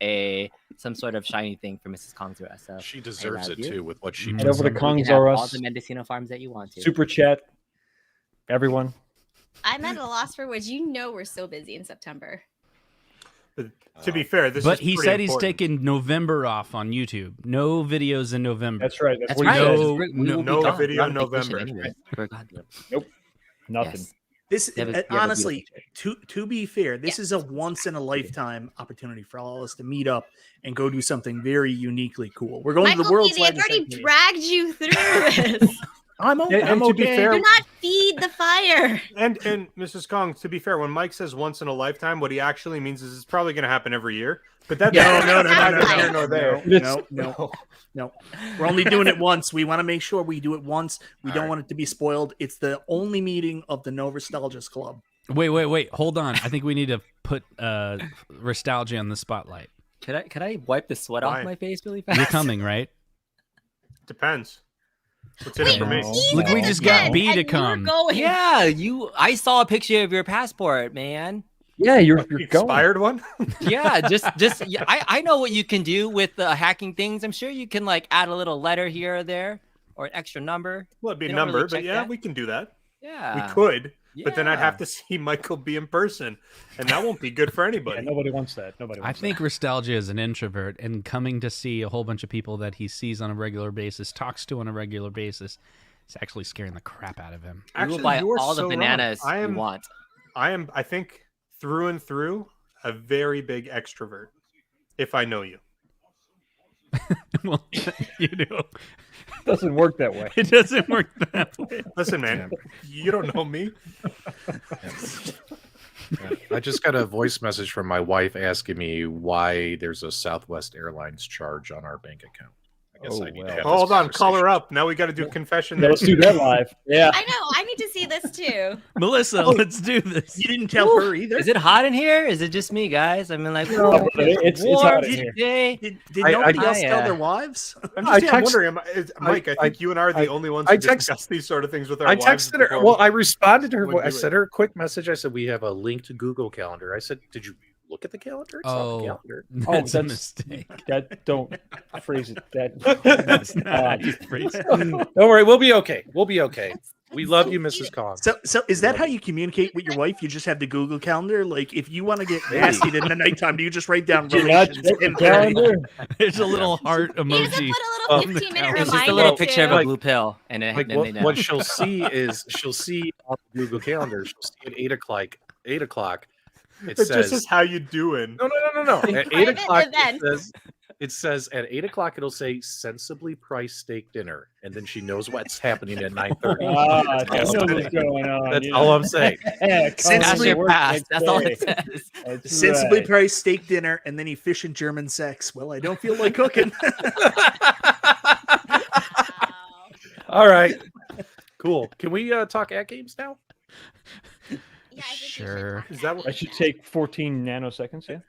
some sort of shiny thing for Mrs. Kong's arrest. So She deserves love it you. too with what she Head Head does. over to you Kong's can have R all Us, the Mendocino farms that you want to. Super Chat, everyone. I'm at a loss for words. You know we're so busy in September. But to be fair, this But is he pretty said he's important. taking November off on YouTube. No videos in November. That's right. That's, That's what right. he said. No, We will be no gone. video We're on vacation November. anyway. We're gone. Nothing. Yes. This You have a beautiful honestly, picture. to be fair, this Yeah. is a once in a lifetime opportunity for all of us to meet up and go do something very uniquely cool. We're going to the Michael world's B, they've largest. already activity. dragged you through this. I'm okay. And I'm to be okay. fair- Do not feed the fire. And Mrs. Kong, to be fair, when Mike says once in a lifetime, what he actually means is it's probably going to happen every year. But that's Yeah. No, neither no, here nor there. No. We're only doing it once. We want to make sure we do it once. We don't right. want it to be spoiled. It's the only meeting of the No Nostalgias Club. Wait. Hold on. I think we need to put Restalgia on the spotlight. Could I wipe the sweat off Fine. my face really fast? You're coming, right? Depends. What's in it Wait, for me? he's Look, we in just the got bed, B to and you're come. Going. Yeah, I saw a picture of your passport, man. Yeah, you're The going. expired one? Yeah, yeah, I know what you can do with hacking things. I'm sure you can like add a little letter here or there or an extra number. Well, it'd be a They don't number, really but check yeah, that. we can do that. Yeah, We could, but then I'd Yeah. have to see Michael B in person, and that won't be good for Yeah, anybody. nobody wants that. Nobody I wants think Restalgia is an introvert, and coming to see a whole bunch of people that he sees on a regular basis, talks to on a regular basis, is actually scaring the crap out of him. we will Actually, buy you are all the so wrong. bananas I you am, want. I think, through and through, a very big extrovert. If I know you. Well, you know, that. Doesn't work that way. it doesn't work that way. Listen, man, you don't know me. I just got a voice message from my wife asking me why there's a Southwest Airlines charge on our bank account. I guess Oh, I need well. to have Hold this on, call her conversation. up. Now we got to do confession. Yeah, let's do that live. Yeah. I know. I need to see this too. Melissa, let's do this. You didn't tell her either. Is it hot in here? Is it just me, guys? I mean, like, No, whoa, but it's warm hot in here. today. Did I- nobody I- else tell I, their wives? I'm I just text- wondering, Mike, I think you and I are the only ones I who text- discuss these sort of things with our I wives. texted her. before Well, we- I responded to her. Wouldn't I do it. sent her a quick message. I said, we have a link to Google Calendar. I said, did you look at the calendar? It's on the calendar. That's a that's- mistake. That don't phrase it. That That's not how you phrase it. Don't worry. We'll be okay. We'll be okay. We love you, Mrs. Kong. So is that how you communicate with your wife? You just have the Google Calendar. Like, if you want to get nasty in the nighttime, do you just write down do you not relations? check the in- calendar? There's a little heart You just emoji. put a little 15-minute reminder. It's just a little picture of a too. blue pill, and it, Like then they know. what she'll see is she'll see on the Google Calendar. She'll see at 8 o'clock. It It just says says how you doing. no. At 8 Private o'clock, event. It says at 8 o'clock it'll say sensibly priced steak dinner, and then she knows what's happening at 9:30. Ah, she knows what's going on. That's you all know. I'm saying. Pass your Work pass. next That's all day. it says. That's Sensibly right. priced steak dinner and then efficient German sex. Well, I don't feel like cooking. All right, cool. Can we talk at games now? Yeah, I think we should Sure. talk Is that about what- I should take 14 nanoseconds. Yeah.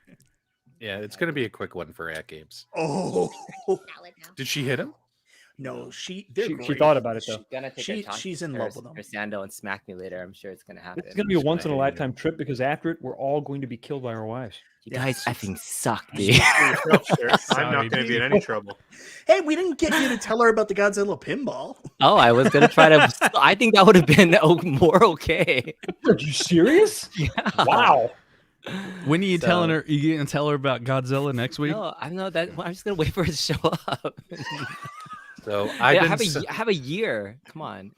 Yeah, it's gonna be a quick one for at games. Oh salad now. Did she hit him? no, She she thought about it though. She's gonna take She- a talk she's in her- love with him. her sando and smack me later. I'm sure it's gonna happen. It's gonna be a once in a lifetime trip because after it, we're all going to be killed by our wives. You guys effing suck, dude. I'm not Sorry, going to be in any trouble. Hey, we didn't get you to tell her about the Godzilla pinball. Oh, I was gonna try to. I think that would have been more okay. Are you serious? Yeah. Wow. When are you So- telling her? You gonna tell her about Godzilla next week? No, I'm not that. I'm just gonna wait for it to show up. So I I've have been. I have a year. Come on.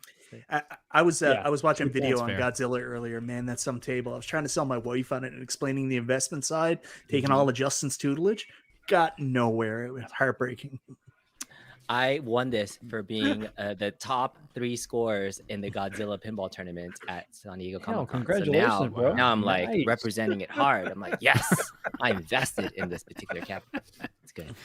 I was Yeah, I was watching a good video point. on That's Godzilla earlier. Man, that's some table. I was trying to sell my wife on it and explaining the investment side, taking Mm-hmm. all of Justin's tutelage. Got nowhere. It was heartbreaking. I won this for being the top 3 scorers in the Godzilla pinball tournament at San Diego Hell, Comic Con. congratulations, so bro. now I'm like Nice. representing it hard. I'm like, yes, I invested in this particular cap. It's good.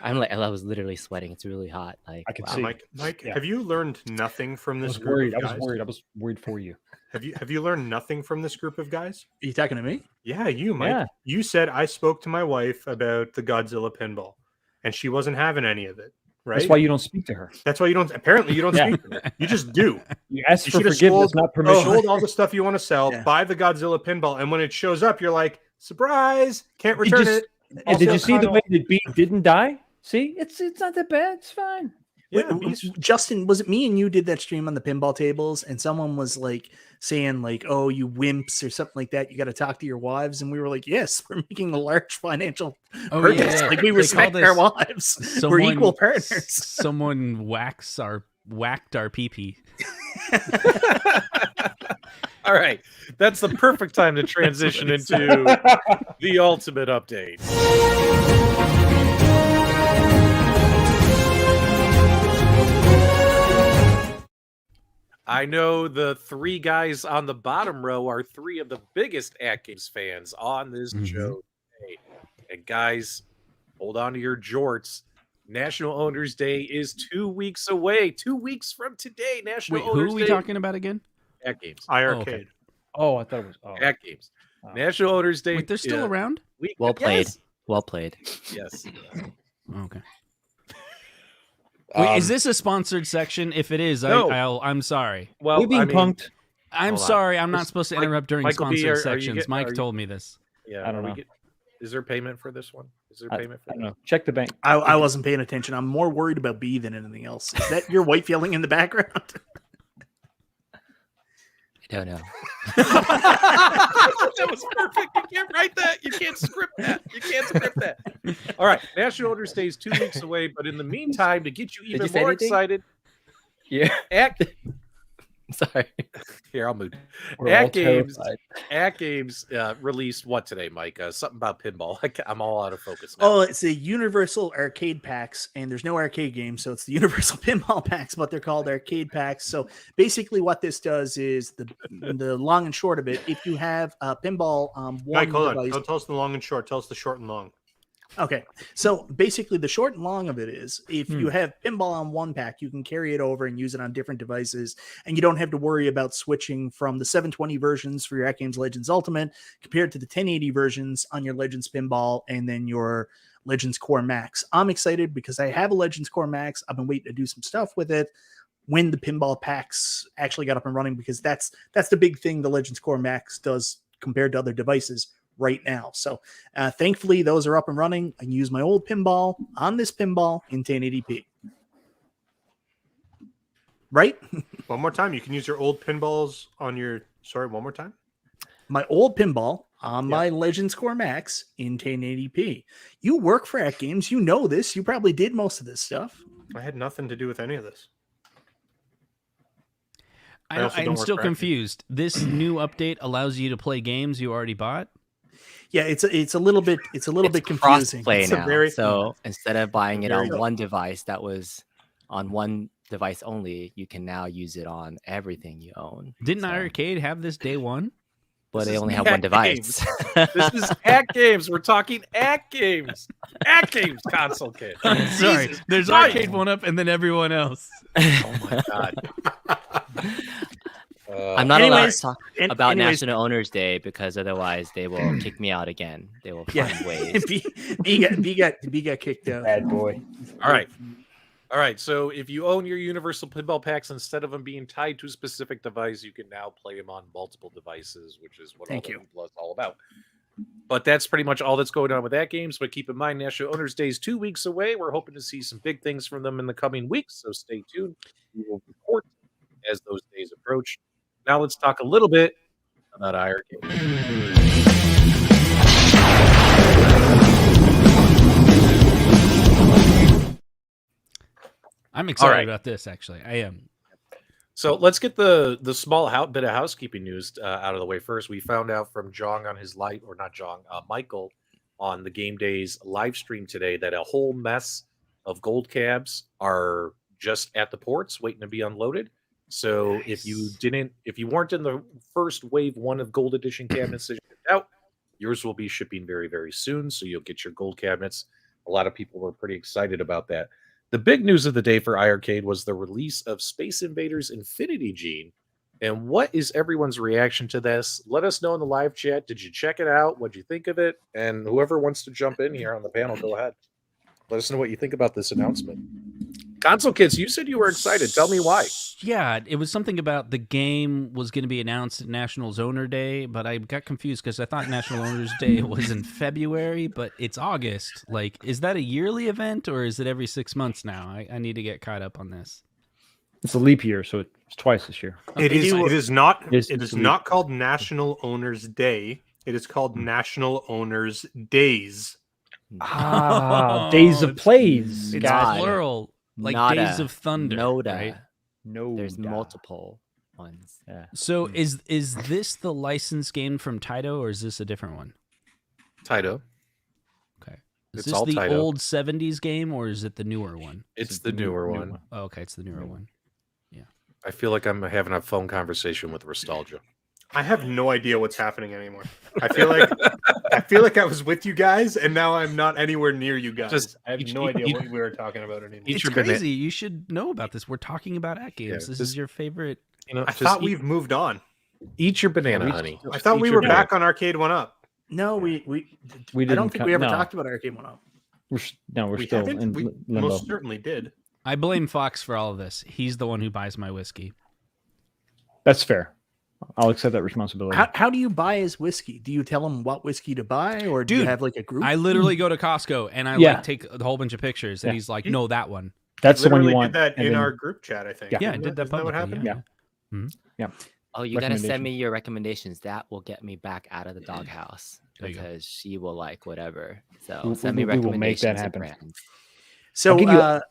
I was literally sweating. It's really hot. Like, I can wow. see. Mike, Yeah. have you learned nothing from I this was group worried. of I guys? was worried. I was worried for you. Have you learned nothing from this group of guys? Are you talking to me? Yeah, you, Mike. Yeah. You said I spoke to my wife about the Godzilla pinball, and she wasn't having any of it. Right? That's why you don't speak to her. That's why you don't. Apparently, you don't Yeah. speak to her. You just do. You ask You for should have forgiveness, sold, not permission. sold all the stuff you want to sell. Yeah. Buy the Godzilla pinball, and when it shows up, you're like, surprise! Can't You return just- it. And did Also, you see the kinda- way the beat didn't die? See, it's not that bad. It's fine. Yeah, Wait, he's- Justin, was it me and you did that stream on the pinball tables, and someone was like saying like, "Oh, you wimps" or something like that. You got to talk to your wives, and we were like, "Yes, we're making a large financial Oh, purchase. yeah. Like we They respect call our this- wives. We're equal partners." Someone whacked our pee. All right, that's the perfect time to transition into the ultimate update. I know the 3 guys on the bottom row are 3 of the biggest AtGames fans on this Mhm. show today. And guys, hold on to your jorts. National Owners Day is 2 weeks away. 2 weeks from today, National Wait, who Owners are we Day. talking about again? AtGames. iArcade. okay. Oh, I thought it was. Oh. AtGames. Oh. National Owners Day. Wait, they're still around? Week. Well played. Yes. Well played. Yes. Okay. Wait, is Um, this a sponsored section? If it is, No. I'm sorry. Well, We're being I mean, punked. I'm Hold on. sorry. I'm not This- supposed to Mike- interrupt during Michael B, sponsored are you sections. get- Mike are you- told me this. Yeah, I don't know. Is there payment for this one? Is there I payment for don't that? know. Check the bank. I wasn't paying attention. I'm more worried about B than anything else. Is that your wife yelling in the background? I don't know. That was perfect. You can't write that. You can't script that. You can't script that. All right. National Owners Day is 2 weeks away, but in the meantime, to get you even you say more anything? excited, Yeah. Sorry. Here, I'll move. We're all AtGames terrified. AtGames released what today, Mike? Something about pinball. I'm all out of focus now. Oh, it's the Universal Arcade Packs, and there's no arcade game, so it's the Universal Pinball Packs, but they're called Arcade Packs. So basically, what this does is the long and short of it. If you have a pinball one Mike, hold on. device, Don't tell us the long and short. Tell us the short and long. okay. So basically, the short and long of it is if you have pinball on one pack, you can carry it over and use it on different devices, and you don't have to worry about switching from the 720 versions for your AtGames Legends Ultimate compared to the 1080 versions on your Legends Pinball and then your Legends Core Max. I'm excited because I have a Legends Core Max. I've been waiting to do some stuff with it when the pinball packs actually got up and running, because that's the big thing the Legends Core Max does compared to other devices right now. So thankfully those are up and running. I can use my old pinball on this pinball in 1080p. Right? One more time. You can use your old pinballs on your. Sorry, one more time. My old pinball on my Legends Core Max in 1080p. You work for AtGames. You know this. You probably did most of this stuff. I had nothing to do with any of this. also don't I'm work still for AtGames. confused. This new update allows you to play games you already bought? Yeah, it's a little bit confusing. Cross-play It's a now. So instead of buying it on very- one device that was on one device only, you can now use it on everything you own. Didn't So- iArcade have this day one? But This they is only have At one device. This is AtGames. We're talking AtGames. AtGames console kit. Sorry, Jesus there's Christ. Arcade1Up and then everyone else. Oh my god. I'm not allowed Anyways, to talk and- about anyways- National Owners Day because otherwise they will kick me out again. They will find Yeah, ways. B got kicked out. Bad boy. All right. All right. So if you own your Universal Pinball packs, instead of them being tied to a specific device, you can now play them on multiple devices, which is what Thank all you. the hoopla is all about. But that's pretty much all that's going on with that games. But keep in mind, National Owners Day is 2 weeks away. We're hoping to see some big things from them in the coming weeks. So stay tuned. We will report as those days approach. Now let's talk a little bit about iArcade. I'm excited right. about this. Actually, I am. So let's get the small bit of housekeeping news out of the way first. We found out from Jong on his light, or not Jong, Michael on the Game Days live stream today that a whole mess of gold cabs are just at the ports waiting to be unloaded. So if you weren't in the first wave one of gold edition cabinets that you shipped out, yours will be shipping very, very soon. So you'll get your gold cabinets. A lot of people were pretty excited about that. The big news of the day for iArcade was the release of Space Invaders Infinity Gene. And what is everyone's reaction to this? Let us know in the live chat. Did you check it out? What'd you think of it? And whoever wants to jump in here on the panel, go ahead. Let us know what you think about this announcement. Console Kids, you said you were excited. Tell me why. Yeah, it was something about the game was going to be announced at National Owner Day, but I got confused because I thought National Owners Day was in February, but it's August. Like, is that a yearly event or is it every 6 months now? I need to get caught up on this. It's a leap year, so it's twice this year. It is not It's not called National Owners Day. It is called National Owners Days. Ah, Days of Plays. It's Got it. plural, like Nada. Days of Thunder. Noda. right? No, There's multiple ones. Yeah. So is this the licensed game from Taito or is this a different one? Taito. Okay. It's Is this all the Taito. old 70s game or is it the newer one? It's the newer one. Oh, okay, it's the newer one. I feel like I'm having a phone conversation with Restalgia. I have no idea what's happening anymore. I feel like I was with you guys, and now I'm not anywhere near you guys. Just I have eat- no eat- idea eat- what we were talking about anymore. Eat It's your banana. crazy. You should know about this. We're talking about AtGames. Yeah, This just- is your favorite. You know, I just thought eat, we've moved on. eat your banana, honey. I thought Eat we your were banana. back on Arcade1Up. No, we I didn't don't think co- we ever no. talked about Arcade1Up. We're We still haven't. in We limbo. most certainly did. I blame Fox for all of this. He's the one who buys my whiskey. That's fair. I'll accept that responsibility. How do you buy his whiskey? Do you tell him what whiskey to buy, or do you Dude, have like a group? I literally go to Costco and I Yeah. like take a whole bunch of pictures, and Yeah. he's like, "No, that one." That's the one Literally you want. did that and in then- our group chat, I think. Yeah. Yeah, I Isn't did that isn't that what publicly. happened? Yeah. Oh, you gotta send Recommendation. me your recommendations. That will get me back out of the doghouse There you go. because she will like whatever. So We- send me we will make that recommendations of happen. brands. So, I'll give you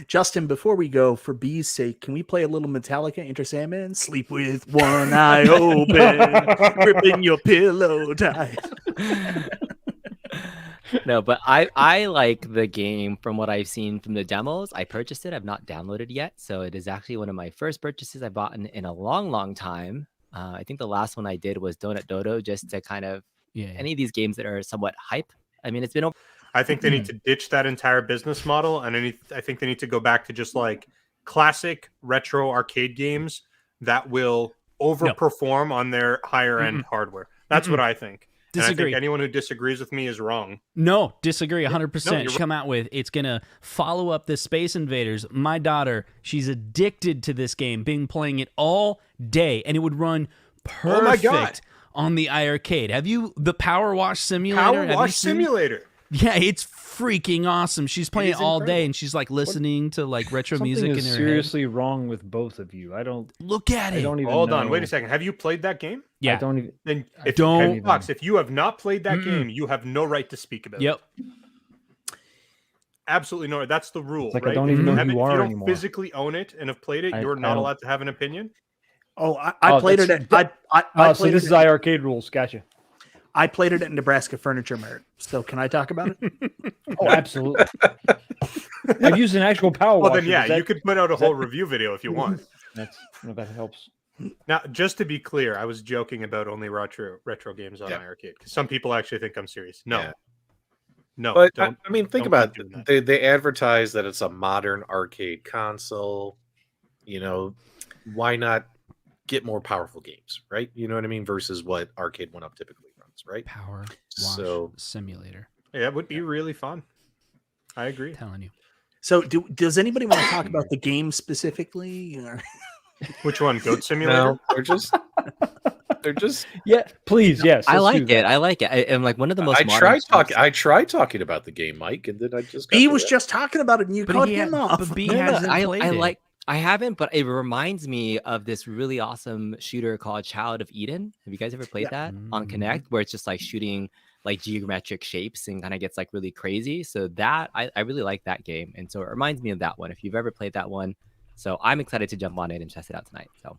Justin, before we go, for B's sake, can we play a little Metallica Enter Sandman? Sleep with one eye open, gripping your pillow tight. No, but I like the game from what I've seen from the demos. I purchased it. I've not downloaded yet, so it is actually one of my first purchases I bought in a long, long time. I think the last one I did was Donut Dodo, just to kind of Yeah. any of these games that are somewhat hype. I mean, it's been over. I think they need to ditch that entire business model, and I think they need to go back to just like classic retro arcade games that will overperform on their higher end hardware. That's what I think. And I Disagree. think anyone who disagrees with me is wrong. No, disagree 100%. you're Come out with it's going to follow up the Space Invaders. My daughter, she's addicted to this game, been playing it all day, and it would run perfect my God. on the iArcade. Have you the Power Wash Simulator? Power Have you Wash seen- Simulator. Yeah, it's freaking awesome. She's playing it is all day, incredible. and she's like listening to like retro Something music is in her seriously wrong with both of you. I don't. head. Look at I it. don't even. Hold know. on, wait a second. Have you played that game? I Yeah. don't even. Then I if don't- you, Fox, if you have not played that game, you have no right to speak about it. Yep. Absolutely no. That's the rule, It's like I right? don't If even know who haven't- you if are you don't anymore. physically own it and have played it, I you're not don't- allowed to have an opinion. Oh, I Oh, played it. that's- I So played this it is iArcade rules. Gotcha. I played it at Nebraska Furniture Mart. So can I talk about it? Oh, absolutely. I've used an actual power Well, washer. then, yeah, Does that- you could put out a whole review video if you want. That's, I don't know if that helps. Now, just to be clear, I was joking about only retro games on iArcade because some people actually think I'm serious. No, Yeah. no. But don't, I mean, think don't about keep doing it. They advertise that it's a modern arcade console. You know, why not get more powerful games, right? You know what I mean? Versus what Arcade1Up typically runs, right? Power wash So simulator. Yeah, it would be really fun. I agree. Telling you. So does anybody want to talk about the game specifically? Or... Which one? Goat Simulator? No, they're just. Yeah, please, yes. I let's like do that. it. I like it. I'm like one of the most. I modern tried talking about the game, Mike, and then I just. B was just talking about it, and you cut him off. But B No, hasn't I played it. like. I haven't, but it reminds me of this really awesome shooter called Child of Eden. Have you guys ever played that on Connect, where it's just like shooting like geometric shapes and kind of gets like really crazy? So that I really like that game, and so it reminds me of that one. If you've ever played that one, so I'm excited to jump on it and test it out tonight. So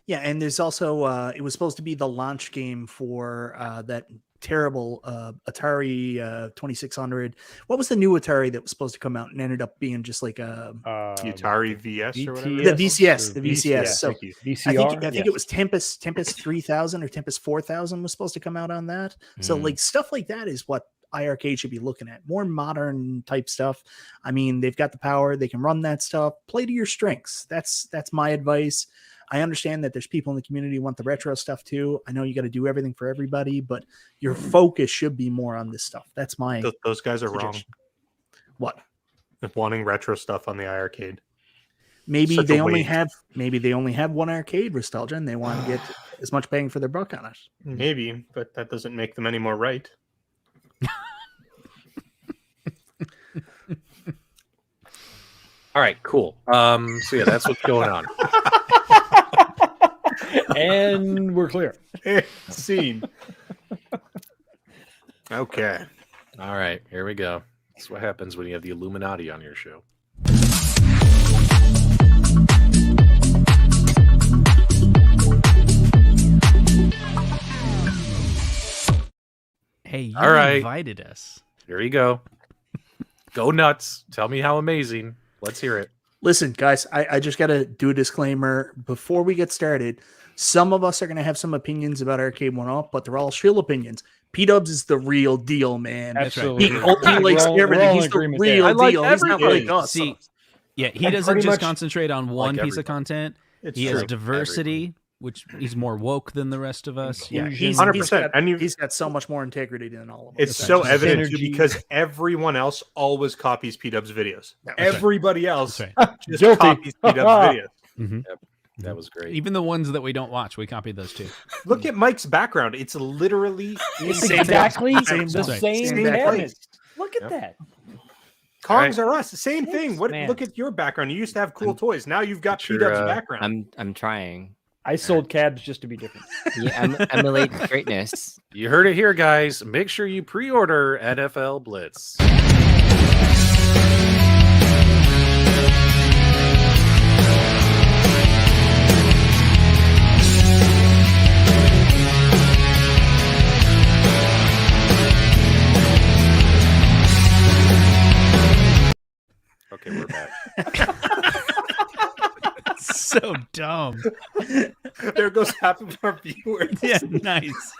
Yeah, and there's also it was supposed to be the launch game for that terrible Atari 2600. What was the new Atari that was supposed to come out and ended up being just like a The Atari VS or whatever. the VCS, the VCS. So Thank you. VCR. I think it was Tempest 3000 or Tempest 4000 was supposed to come out on that. So like stuff like that is what iArcade should be looking at. More modern type stuff. I mean, they've got the power, they can run that stuff. Play to your strengths. That's my advice. I understand that there's people in the community who want the retro stuff too. I know you got to do everything for everybody, but your focus should be more on this stuff. That's my Those guys are wrong. suggestion. What? If wanting retro stuff on the iArcade. Maybe Such they a only waste. have one arcade Restalgia and they want to get as much bang for their buck on it. Maybe, but that doesn't make them any more right. All right, cool. So yeah, that's what's going on. And we're clear. Scene. Okay. All right, here we go. That's what happens when you have the Illuminati on your show. Hey, you All right. invited us. Here you go. Go nuts. Tell me how amazing. Let's hear it. Listen, guys, I just got to do a disclaimer before we get started. Some of us are going to have some opinions about Arcade1Up, but they're all shill opinions. PDUBS is the real deal, man. Absolutely. He likes We're all everything. in He's the agreement real there. I like deal. He's not everything. like us. See, yeah, he And doesn't pretty just much concentrate on one piece of content. It's He true. has diversity, which he's more woke than the rest of us. Yeah, Inclusion. he's 100%. got- And he's got so much more integrity than all of us. It's so Just evident too, synergy. because everyone else always copies PDUBS videos. That's right. Everybody else That's just Guilty. copies PDUBS videos. That was great. Even the ones that we don't watch, we copied those too. Look at Mike's background. It's literally It's Same exactly same the place. same Same cabinet. place. Look at Yep. that. Kongs are us. The same Yes, thing. What? man. Look at your background. You used to have cool toys. Now you've got Sure, PDUBS background. I'm trying. I sold cabs just to be different. Yeah, emulate greatness. You heard it here, guys. Make sure you pre-order NFL Blitz. Okay, we're back. So dumb. There goes half of our viewers. Yeah, nice.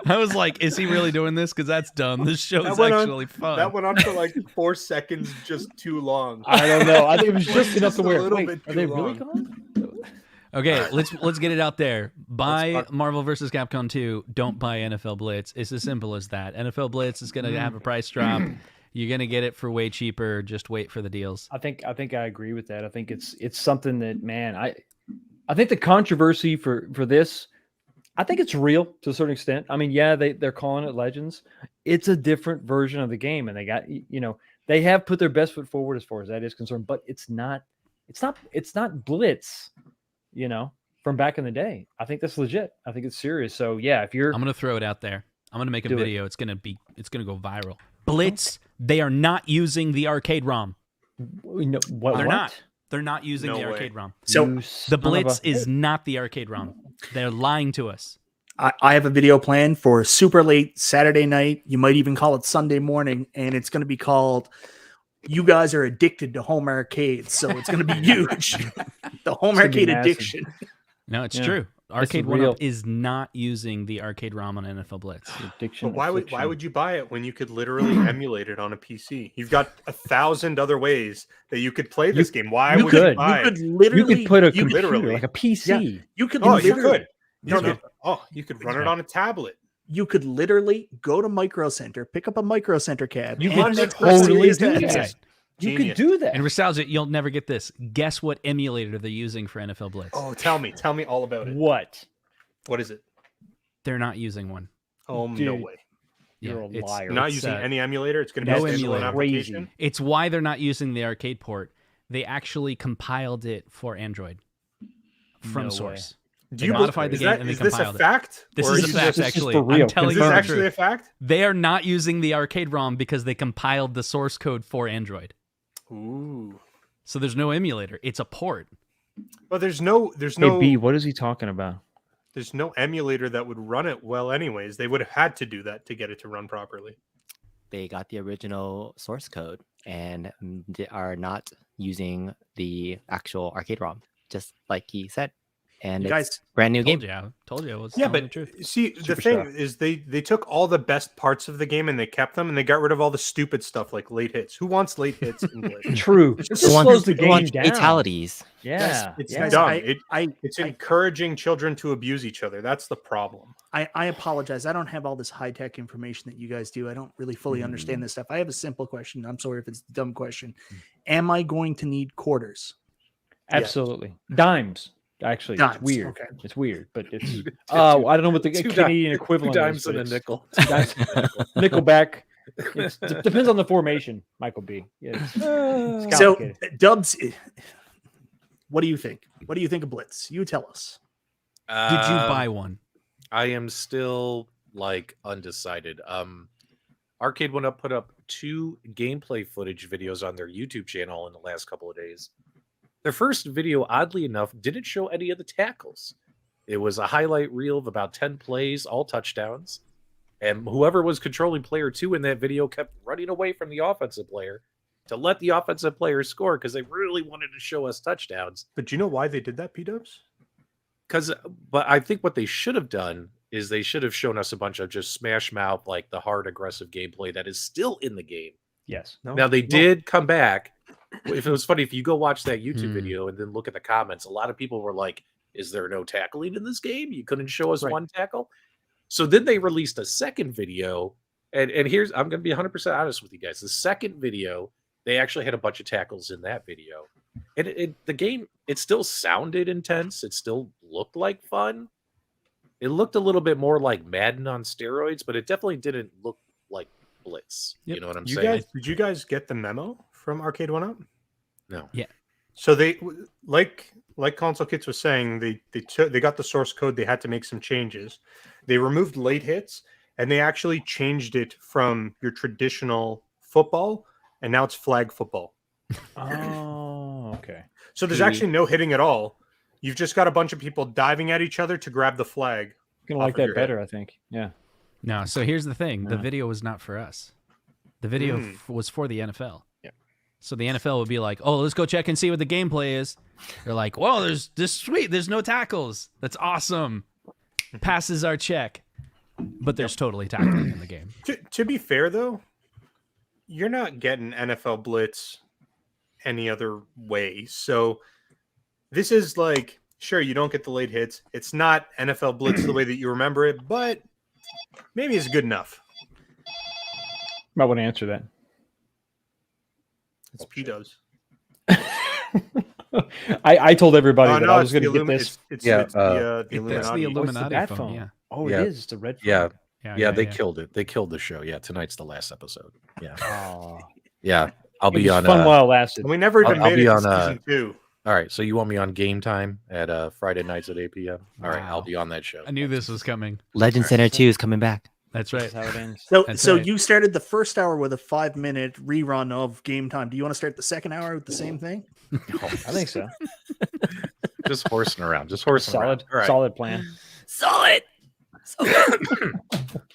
I was like, is he really doing this? Because that's dumb. This show That is went on- actually fun. That went on for like 4 seconds, just too long. I don't know. I think it was just enough to Just a wear. little Wait, bit are they too really long. gone? Okay, let's get it out there. Buy Let's Marvel vs. Capcom 2. Don't buy NFL Blitz. It's as simple as that. NFL Blitz is going to have a price drop. You're going to get it for way cheaper. Just wait for the deals. I think I agree with that. I think it's something that, man, I think the controversy for this, I think it's real to a certain extent. I mean, yeah, they're calling it Legends. It's a different version of the game, and they got, they have put their best foot forward as far as that is concerned, but it's not Blitz, from back in the day. I think that's legit. I think it's serious. So yeah, if you're I'm going to throw it out there. I'm going to make a Do it. video. It's going to go viral. Blitz, they are not using the arcade ROM. what, They're not using No the way. arcade ROM. So You The son of Blitz a- is not the arcade ROM. They're lying to us. I have a video planned for super late Saturday night. You might even call it Sunday morning, and it's going to be called "You Guys Are Addicted to Home Arcades." So it's going to be huge. The home arcade addiction. No, it's true. Arcade1Up is not using the arcade ROM on NFL Blitz. Addiction. But why would you buy it when you could literally emulate it on a PC? You've got 1,000 other ways that you could play this game. Why would you buy it? You could put a computer, like a PC. Yeah, you could. You could. You could run it on a tablet. You could literally go to Micro Center, pick up a Micro Center cab. You could totally do that. You could do that. And Restalgia, you'll never get this. Guess what emulator they're using for NFL Blitz? Oh, tell me all about it. What is it? They're not using one. Oh, no way. You're a liar. You're not using any emulator. It's going to be a standalone application. It's why they're not using the arcade port. They actually compiled it for Android from source. Do you modify the game and they is this compiled a fact? This is a fact, actually. I'm telling you, you, is this actually a fact? They are not using the arcade ROM because they compiled the source code for Android. Ooh. So there's no emulator. It's a port. Well, there's no. Hey, B, what is he talking about? There's no emulator that would run it well. Anyways, they would have had to do that to get it to run properly. They got the original source code and they are not using the actual arcade ROM, just like he said. And it's brand new game. Told you it was. Yeah, but see, the thing is, they took all the best parts of the game and they kept them, and they got rid of all the stupid stuff like late hits. Who wants late hits in Blitz? True. It just slows the game down. Fatalities. Yeah, it's dumb. It's encouraging children to abuse each other. That's the problem. I apologize. I don't have all this high tech information that you guys do. I don't really fully understand this stuff. I have a simple question. I'm sorry if it's a dumb question. Am I going to need quarters? Absolutely. Dimes. Actually, Dimes. It's weird. Okay. It's weird, but it's I don't know what the Canadian equivalent dimes is. and a nickel. Nickelback. It depends on the formation, Michael B. Yeah, it's so, Dubs, what do you think? What do you think of Blitz? You tell us. Did you buy one? I am still undecided. Arcade1Up put up 2 gameplay footage videos on their YouTube channel in the last couple of days. Their first video, oddly enough, didn't show any of the tackles. It was a highlight reel of about 10 plays, all touchdowns. And whoever was controlling player 2 in that video kept running away from the offensive player to let the offensive player score because they really wanted to show us touchdowns. But do you know why they did that, PDUBS? But I think what they should have done is they should have shown us a bunch of just smash mouth, like the hard, aggressive gameplay that is still in the game. Yes. Now, they did come back. If it was funny, if you go watch that YouTube video and then look at the comments, a lot of people were like, is there no tackling in this game? You couldn't show us one tackle? So then they released a second video. And here's, I'm going to be 100% honest with you guys. The second video, they actually had a bunch of tackles in that video. And the game, it still sounded intense. It still looked like fun. It looked a little bit more like Madden on steroids, but it definitely didn't look like Blitz. Yep. You know what I'm saying? Did you guys get the memo from Arcade1Up? No. Yeah. So they, like Console Kits was saying, they got the source code. They had to make some changes. They removed late hits, and they actually changed it from your traditional football, and now it's flag football. Oh, okay. So there's actually no hitting at all. You've just got a bunch of people diving at each other to grab the flag. Gonna like that better, I think. Yeah. No, so here's the thing. The video was not for us. The video was for the NFL. Yeah. So the NFL would be like, oh, let's go check and see what the gameplay is. They're like, whoa, there's this sweet. There's no tackles. That's awesome. Passes our check. But there's totally tackling in the game. To be fair, though, you're not getting NFL Blitz any other way. So this is like, sure, you don't get the late hits. It's not NFL Blitz the way that you remember it, but maybe it's good enough. Might want to answer that. It's PDUBS. I told everybody that I was going to get this. It's the Illuminati. That's the Illuminati that phone. Yeah. Oh, it is. It's the red phone. Yeah. They killed it. They killed the show. Yeah, tonight's the last episode. Yeah. Oh. Yeah, I'll be on. Fun while it lasted. We never even made it to on season 2. All right, so you want me on Game Time at Friday nights at 8 p.m. All right, I'll be on that show. I knew this was coming. Legend Center 2 is coming back. That's right. That's how it ends. So you started the first hour with a 5-minute rerun of Game Time. Do you want to start the second hour with the same thing? I think so. Just horsing around. Just horsing around. Solid plan. Solid.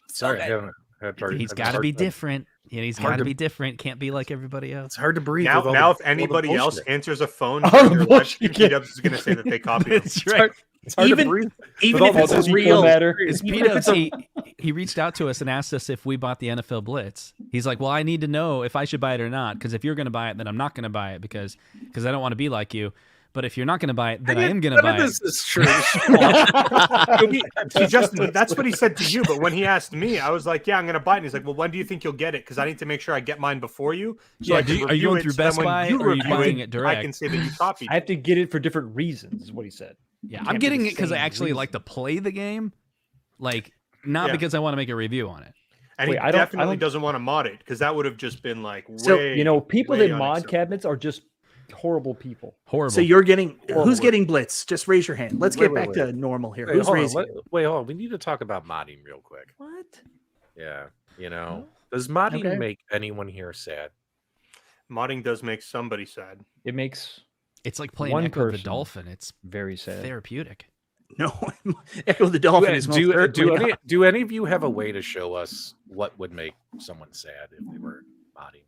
Sorry, I good. haven't had hard- He's had got to hard be time. different. Yeah, he's Hard got to to- be different. Can't be like everybody It's else. hard to breathe. Now, with all now, the- if all the anybody else bullshit. answers a phone All during the their live bullshit, stream, yeah. PDUBS is going to say that they copied him. That's right. It's hard to Even- breathe. Even all if the it's bullshit real, matter. Is PDUBS, he reached out to us and asked us if we bought the NFL Blitz. He's like, well, I need to know if I should buy it or not, because if you're going to buy it, then I'm not going to buy it because I don't want to be like you. But if you're not going to buy it, then I am going to buy it. This is true. See, Justin, that's what he said to you. But when he asked me, I was like, "Yeah, I'm going to buy it." And he's like, "Well, when do you think you'll get it? Because I need to make sure I get mine before you." So Yeah, I can are you review going it, through so then Best when Buy you or are you review buying it direct? I can say that you copied. I have to get it for different reasons, is what he said. Yeah, Can't I'm be getting the it because I same actually reason. like to play the game, like not Yeah. because I want to make a review on it. And Wait, he I don't- definitely doesn't want to mod it because that would have just been like So, way. You know, people way that mod unacceptable. cabinets are just horrible people. Horrible. So you're getting Horrible. who's getting Blitz? Just raise your hand. Let's Wait, get wait, back to normal here. Wait, Who's hold on. raising? Wait, hold on. We need to talk about modding real quick. What? Yeah, you know, does modding Okay. make anyone here sad? Modding does make somebody sad. It makes It's like playing one Echo the person. Dolphin. It's very sad. therapeutic. No, Echo the Dolphin is most certainly Do any of you have a way to show us what would make someone sad if they were modding?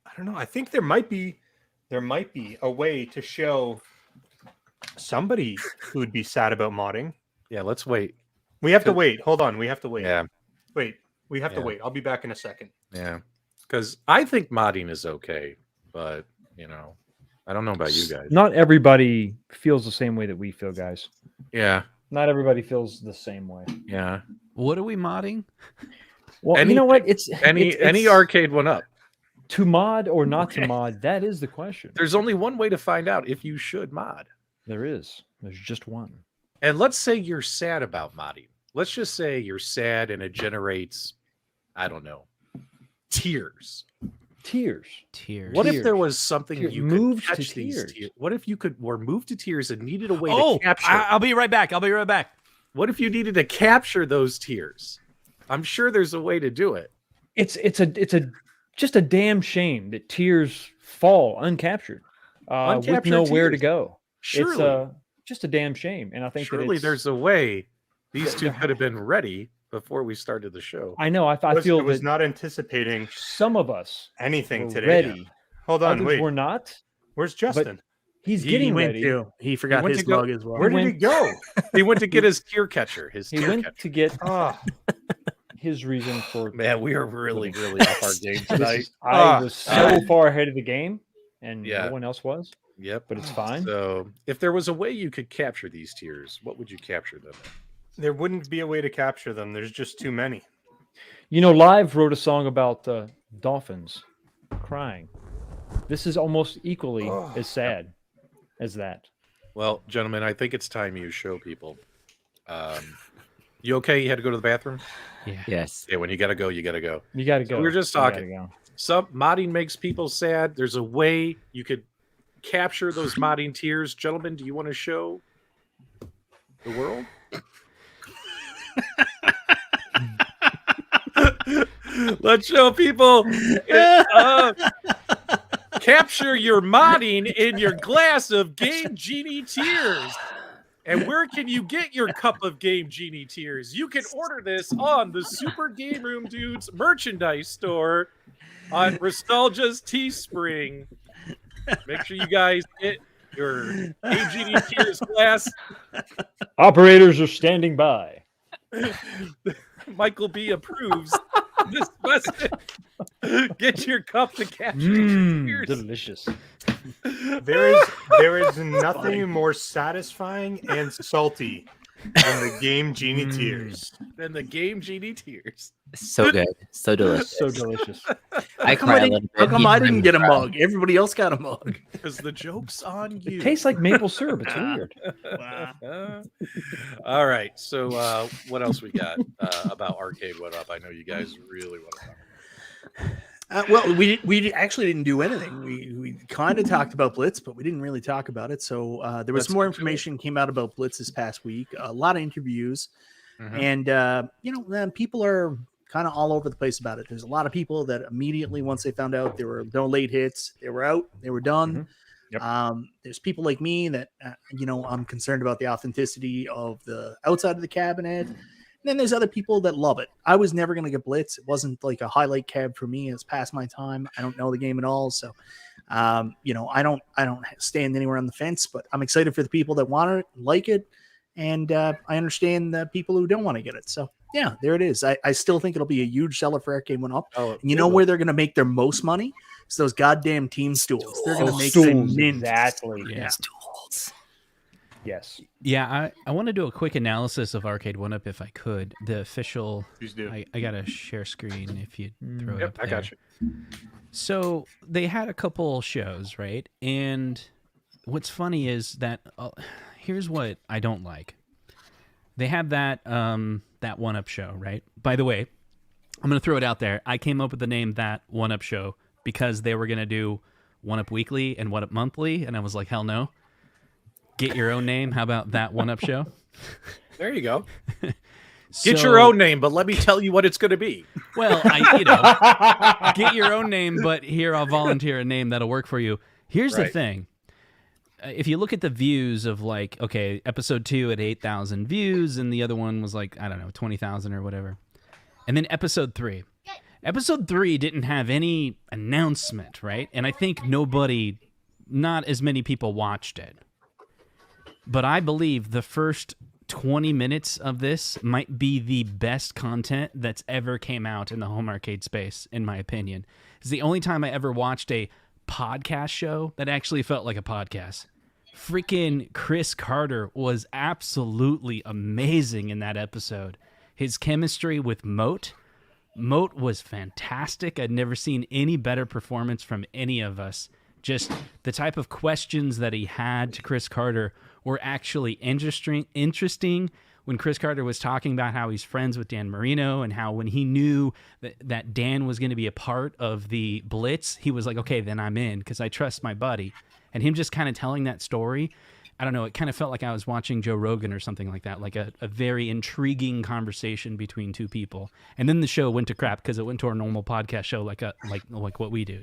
I don't know. I think there might be a way to show somebody who would be sad about modding. Yeah, let's wait. We have to wait. Hold on. We have to wait. Yeah, Wait. We have to Yeah. wait. I'll be back in a second. yeah. Because I think modding is okay, but you know, I don't know about you guys. Not everybody feels the same way that we feel, guys. Yeah, Not everybody feels the same way. yeah. What are we modding? Well, Any- you know what? It's Any it's- Arcade1Up. to mod or not to mod. That is the question. There's only one way to find out if you should mod. There is. There's just one. And let's say you're sad about modding. Let's just say you're sad and it generates, I don't know, tears. Tears. Tears. What if there Tears. was something Tears. you Moved could to catch these tears. tears? What if you were moved to tears and needed a way Oh, to capture? I'll be right back. I'll be right back. What if you needed to capture those tears? I'm sure there's a way to do it. It's just a damn shame that tears fall uncaptured, with Uncaptured nowhere to tears. go. Surely, It's just a damn shame, and I think that surely it's, there's a way. These two There- could have been ready before we started the show. I know. I I feel was that not anticipating some of us anything were today. ready. Hold on. Others Wait. were not. Where's Justin? He's He getting went ready. to. He forgot went his to go- mug as well. Where did he went- go? He went to get his tear catcher. His He tear went catcher. to get Ah, his reason for. Man, we are really off our game This tonight. is- I was so far ahead of the game, and Yeah. no one else was. Yep. But it's fine. So, if there was a way you could capture these tears, what would you capture them in? there wouldn't be a way to capture them. There's just too many. You know, Live wrote a song about dolphins crying. This is almost equally as sad as that. Well, gentlemen, I think it's time you show people. You okay? You had to go to the bathroom? Yeah. Yes. Yeah, when you gotta go, you gotta go. You got to So go. we were just You gotta talking. go. Some modding makes people sad. There's a way you could capture those modding tears. Gentlemen, do you want to show the world? Let's show people. Capture your modding in your glass of Game Genie tears. And where can you get your cup of Game Genie tears? You can order this on the Super Game Room Dudes merchandise store on RESTALGIA's Teespring. Make sure you guys get your Game Genie tears glass. Operators are standing by. Michael B approves this message. Get your cup to capture your tears. Delicious. There is nothing more satisfying and salty than the Game Genie tears. Then the Game Genie tears. So good. So delicious. So delicious. I How come cry I a didn't, little how bit. come He I didn't get a cry. mug? Everybody else got a mug. Because the joke's on you. Tastes like maple syrup. It's weird. All right. So what else we got about Arcade1Up? I know you guys really want to talk. Well, we actually didn't do anything. We kind of talked about Blitz, but we didn't really talk about it. So there was Let's more get to it. information came out about Blitz this past week. A lot of interviews, Mhm. and people are kind of all over the place about it. There's a lot of people that immediately, once they found out there were no late hits, they were out, they were done. Yep. There's people like me that, I'm concerned about the authenticity of the outside of the cabinet. And then there's other people that love it. I was never going to get Blitz. It wasn't like a highlight cab for me. It's past my time. I don't know the game at all. So, I don't stand anywhere on the fence, but I'm excited for the people that want it, like it. And I understand the people who don't want to get it. So yeah, there it is. I still think it'll be a huge seller for Arcade1Up. Oh, and you know where they're going to make their most money? It's those goddamn team stools. They're going to make them mint. Exactly. Yeah. Stools. Yes. Yeah, I want to do a quick analysis of Arcade1Up if I could. The official. Please do. I got to share screen if you throw it Yep, up there. I got you. So they had a couple shows, right? And what's funny is that here's what I don't like. They have that 1UP show, right? By the way, I'm going to throw it out there. I came up with the name That 1UP Show because they were going to do 1UP Weekly and 1UP Monthly, and I was like, hell no. Get your own name. How about That 1UP Show? There you go. Get your own name, but let me tell you what it's going to be. Well, get your own name, but here I'll volunteer a name that'll work for you. Here's the thing. If you look at the views of episode 2 at 8,000 views, and the other one was 20,000 or whatever. And then episode 3. Episode 3 didn't have any announcement, right? And I think not as many people watched it. But I believe the first 20 minutes of this might be the best content that's ever came out in the home arcade space, in my opinion. It's the only time I ever watched a podcast show that actually felt like a podcast. Freaking Chris Carter was absolutely amazing in that episode. His chemistry with Moat was fantastic. I'd never seen any better performance from any of us. Just the type of questions that he had to Chris Carter were actually interesting. When Chris Carter was talking about how he's friends with Dan Marino and how when he knew that Dan was going to be a part of the Blitz, he was like, okay, then I'm in because I trust my buddy. And him just kind of telling that story, I don't know, it kind of felt like I was watching Joe Rogan or something like that, like a very intriguing conversation between two people. And then the show went to crap because it went to our normal podcast show like what we do,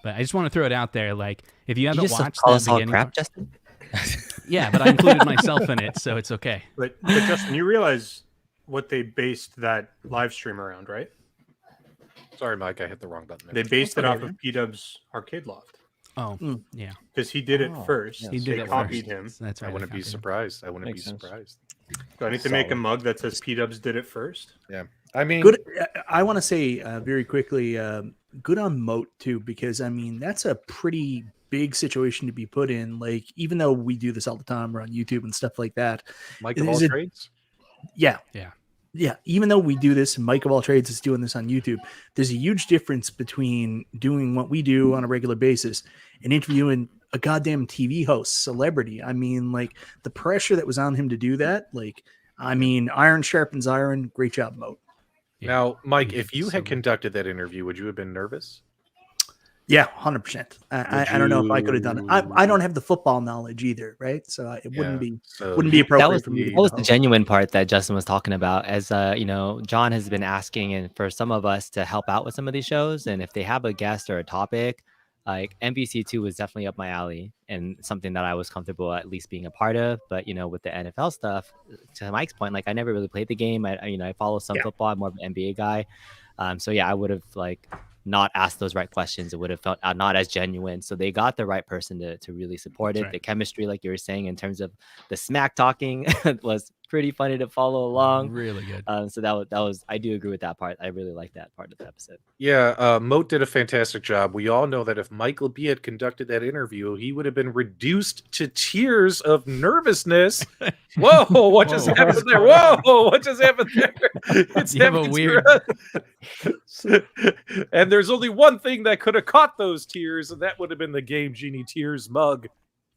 But I just want to throw it out there, if you haven't watched that beginning, crap, Justin? yeah, but I included myself in it, so it's okay. But Justin, you realize what they based that live stream around, right? Sorry, Mike, I hit the wrong button. They based it off of PDUBS Arcade Loft. Oh, yeah. Because he did it first. He did they it copied first. him. That's right. I wouldn't be surprised. Makes sense. Do I need to make a mug that says PDUBS did it first? Yeah. I mean, Good. I want to say very quickly, good on Moat too, because that's a pretty big situation to be put in. Even though we do this all the time, we're on YouTube and stuff like that. Mike of all trades. Yeah. Yeah. Even though we do this, and Mike of all trades is doing this on YouTube, there's a huge difference between doing what we do on a regular basis and interviewing a goddamn TV host, celebrity. The pressure that was on him to do that, iron sharpens iron. Great job, Moat. Yeah. Now, Mike, if you had conducted that interview, would you have been nervous? Yeah, 100%. I don't know if I could have done it. I don't have the football knowledge either, right? So it wouldn't be appropriate for me. That was the genuine part that Justin was talking about. As John has been asking, and for some of us to help out with some of these shows, and if they have a guest or a topic, NBC2 was definitely up my alley and something that I was comfortable at least being a part of. But with the NFL stuff, to Mike's point, I never really played the game. I follow some football. I'm more of an NBA guy. So yeah, I would have not asked those right questions. It would have felt not as genuine. So they got the right person to really support it. Right. The chemistry, like you were saying, in terms of the smack talking was pretty funny to follow along. Really good. So that was I do agree with that part. I really like that part of the episode. Yeah, Moat did a fantastic job. We all know that if Michael B had conducted that interview, he would have been reduced to tears of nervousness. Whoa, what just happened there? Whoa, what just happened there? It's weird. And there's only one thing that could have caught those tears, and that would have been the Game Genie Tears mug,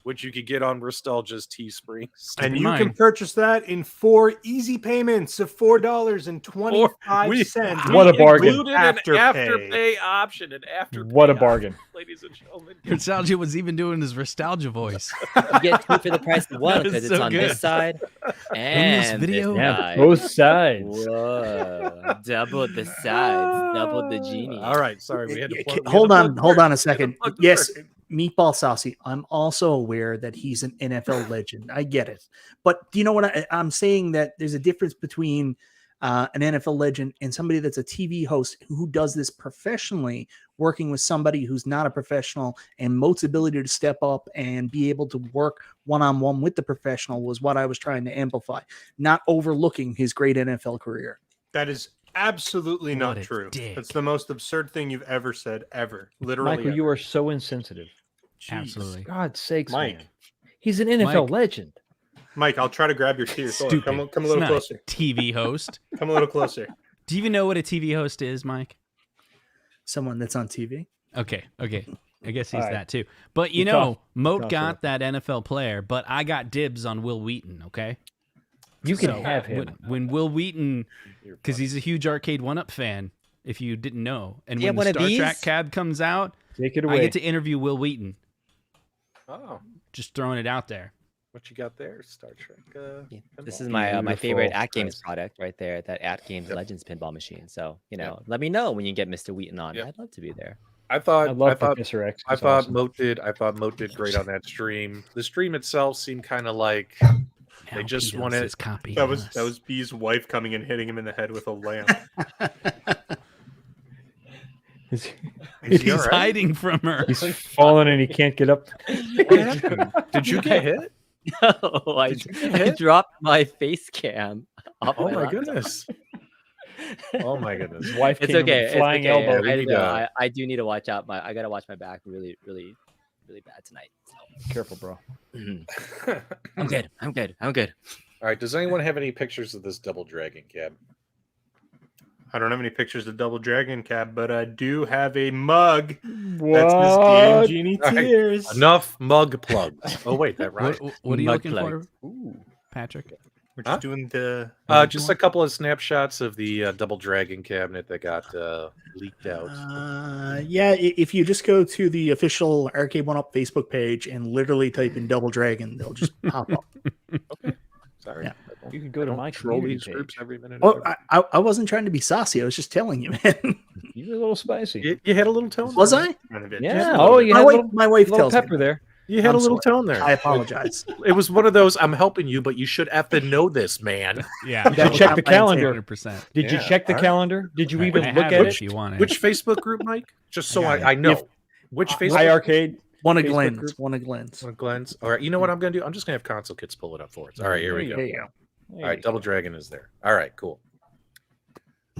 which you could get on Restalgia's Teesprings. And you can purchase that in 4 easy payments of $4.25. What a bargain. Included an afterpay option. What a bargain. Ladies and gentlemen. Restalgia was even doing his Restalgia voice. You get 2 for the price of 1 because it's so on good. this side and this video. this side. Both sides. Whoa. Double the sides. Double the genie. All right. Sorry. We had to plug, Hold on a second. Yes. Meatball Saucy, I'm also aware that he's an NFL legend. I get it. But do you know what I'm saying? That there's a difference between an NFL legend and somebody that's a TV host who does this professionally, working with somebody who's not a professional, and Moat's ability to step up and be able to work one-on-one with the professional was what I was trying to amplify, not overlooking his great NFL career. That is absolutely What not a true. dick. That's the most absurd thing you've ever said, ever. Literally. Michael, you are so insensitive. Jeez. Absolutely. God's sakes, Mike. man. He's an NFL Mike. legend. Mike, I'll try to grab your tears. Hold on, Stupid. Come a He's little not closer. TV host. Come a little closer. Do you even know what a TV host is, Mike? Someone that's on TV. Okay. I guess he's All right. that too. But you Be know, tough. Moat Tough, got that NFL player, but I got dibs on Will Wheaton, okay? You can So, have him. When Will Wheaton, You're because fucking- he's a huge Arcade1Up fan, if you didn't know. And Do you when have the one Star of Trek these? cab comes out, Take it I away. get to interview Will Wheaton. Oh, Just throwing it out there. what you got there? Star Trek. Yeah, pinball. This is my favorite Beautiful. AtGames Nice. product right there, that AtGames Yep. Legends Pinball machine. So, Yep. let me know when you get Mr. Wheaton on. Yep. I'd love to be there. I I thought love Professor X. I He's thought awesome. Moat did. I thought Moat did great on that stream. The stream itself seemed kind of like Now just PDUBS wanna- is copying That was us. B's wife coming and hitting him in the head with a lamp. He's, Is he He's all right? hiding from her. he's fallen and he can't get up. What happened? Did you get hit? No, I Did you get I hit? dropped my face cam. Off Oh my laptop. goodness. Oh my goodness. His wife It's came okay. with It's a flying okay. elbow. We I, need know, to- I do need to watch out. I gotta watch my back really bad tonight. So. Careful, bro. I'm good. I'm good. I'm good. All right. Does anyone have any pictures of this double dragon cab? I don't have any pictures of Double Dragon Cab, but I do have a mug. What? That's this game Genie All right. Tears. Enough mug plugs. Oh wait, that right. What are you Mug looking plug. for, Ooh. Patrick? We're Huh? just doing the. Just a couple of snapshots of the double dragon cabinet that got leaked out. Yeah, if you just go to the official Arcade1Up Facebook page and literally type in Double Dragon, they'll just pop up. Sorry. yeah. You can go I to don't my troll community these groups page. every minute. Oh, I wasn't trying to be saucy. I was just telling you, man. You're a little spicy. you had a little tone. Was there. I? Kind of it. Yeah. Just a Oh, little you bit. had a little, My wife little tells pepper me. there. You had I'm a little sorry. tone there. I apologize. It was one of those. I'm helping you, but you should effing know this, man. Yeah. You gotta check the calendar. 100%. Did you Yeah, check the all right. calendar? Did you even I look have at if it? you want it. Which Facebook group, Mike? Just so I got I know. If- Which Facebook? iiRcade. One of Facebook Glenn's. group. One of Glenn's. One of Glenn's. All right. You know what I'm going to do? I'm just going to have console kits pull it up for us. All right. Here we go. There you go. All right. Double Dragon is there. All right. Cool.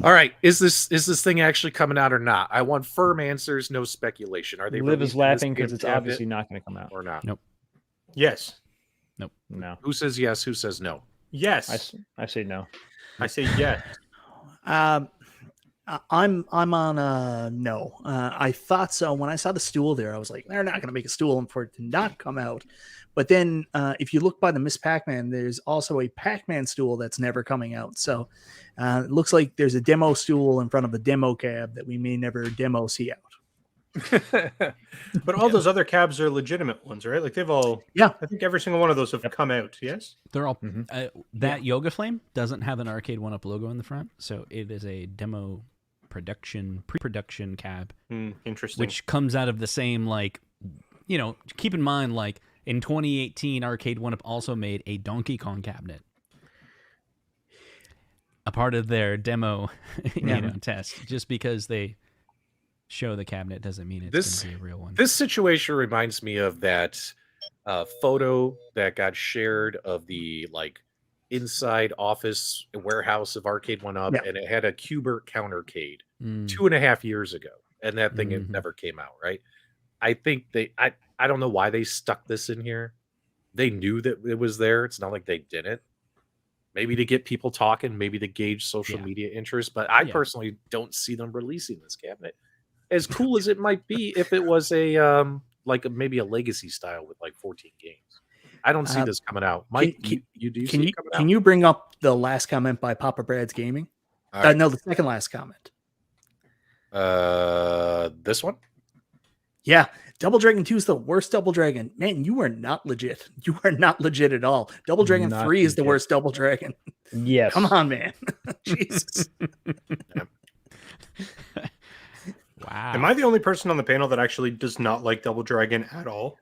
All right. Is this thing actually coming out or not? I want firm answers, no speculation. Are they Liv is releasing this laughing game because it's cabinet obviously not going to come out. or not? Nope. Yes. No, Who says yes? Who says no? Yes. I say no. I say yes. I'm on no. I thought so when I saw the stool there. I was like, they're not going to make a stool for it to not come out. But then, if you look by the Miss Pac-Man, there's also a Pac-Man stool that's never coming out. So it looks like there's a demo stool in front of a demo cab that we may never demo see out. But all those other cabs are legitimate ones, right? Like they've all. Yeah. I think every single one of those have come out. Yes. They're all Mhm. that Yoga Flame doesn't have an Arcade1Up logo in the front, so it is a demo pre-production cab, Interesting. which comes out of the same keep in mind, like in 2018, Arcade1Up also made a Donkey Kong cabinet, a part of their demo, test. Just because they show the cabinet doesn't mean it's going to be a real one. This situation reminds me of that photo that got shared of the inside office warehouse of Arcade1Up, Yeah. and it had a Cubert countercade Mm. 2.5 years ago, and that thing Mhm. never came out. Right? I think I don't know why they stuck this in here. They knew that it was there. It's not like they didn't. Maybe to get people talking, maybe to gauge social Yeah. media interest, but I Yeah. personally don't see them releasing this cabinet. As cool as it might be if it was a maybe a legacy style with 14 games. I don't see this coming out. Mike, you do see it coming Can out? you bring up the last comment by Papa Brad's Gaming? All right. No, the second last comment. This one? Yeah, Double Dragon 2 is the worst Double Dragon. Man, you are not legit. You are not legit at all. Double Dragon Not 3 is the legit. worst Double Dragon. Yes. Come on, man. Jesus. Wow. Wow. Am I the only person on the panel that actually does not like Double Dragon at all?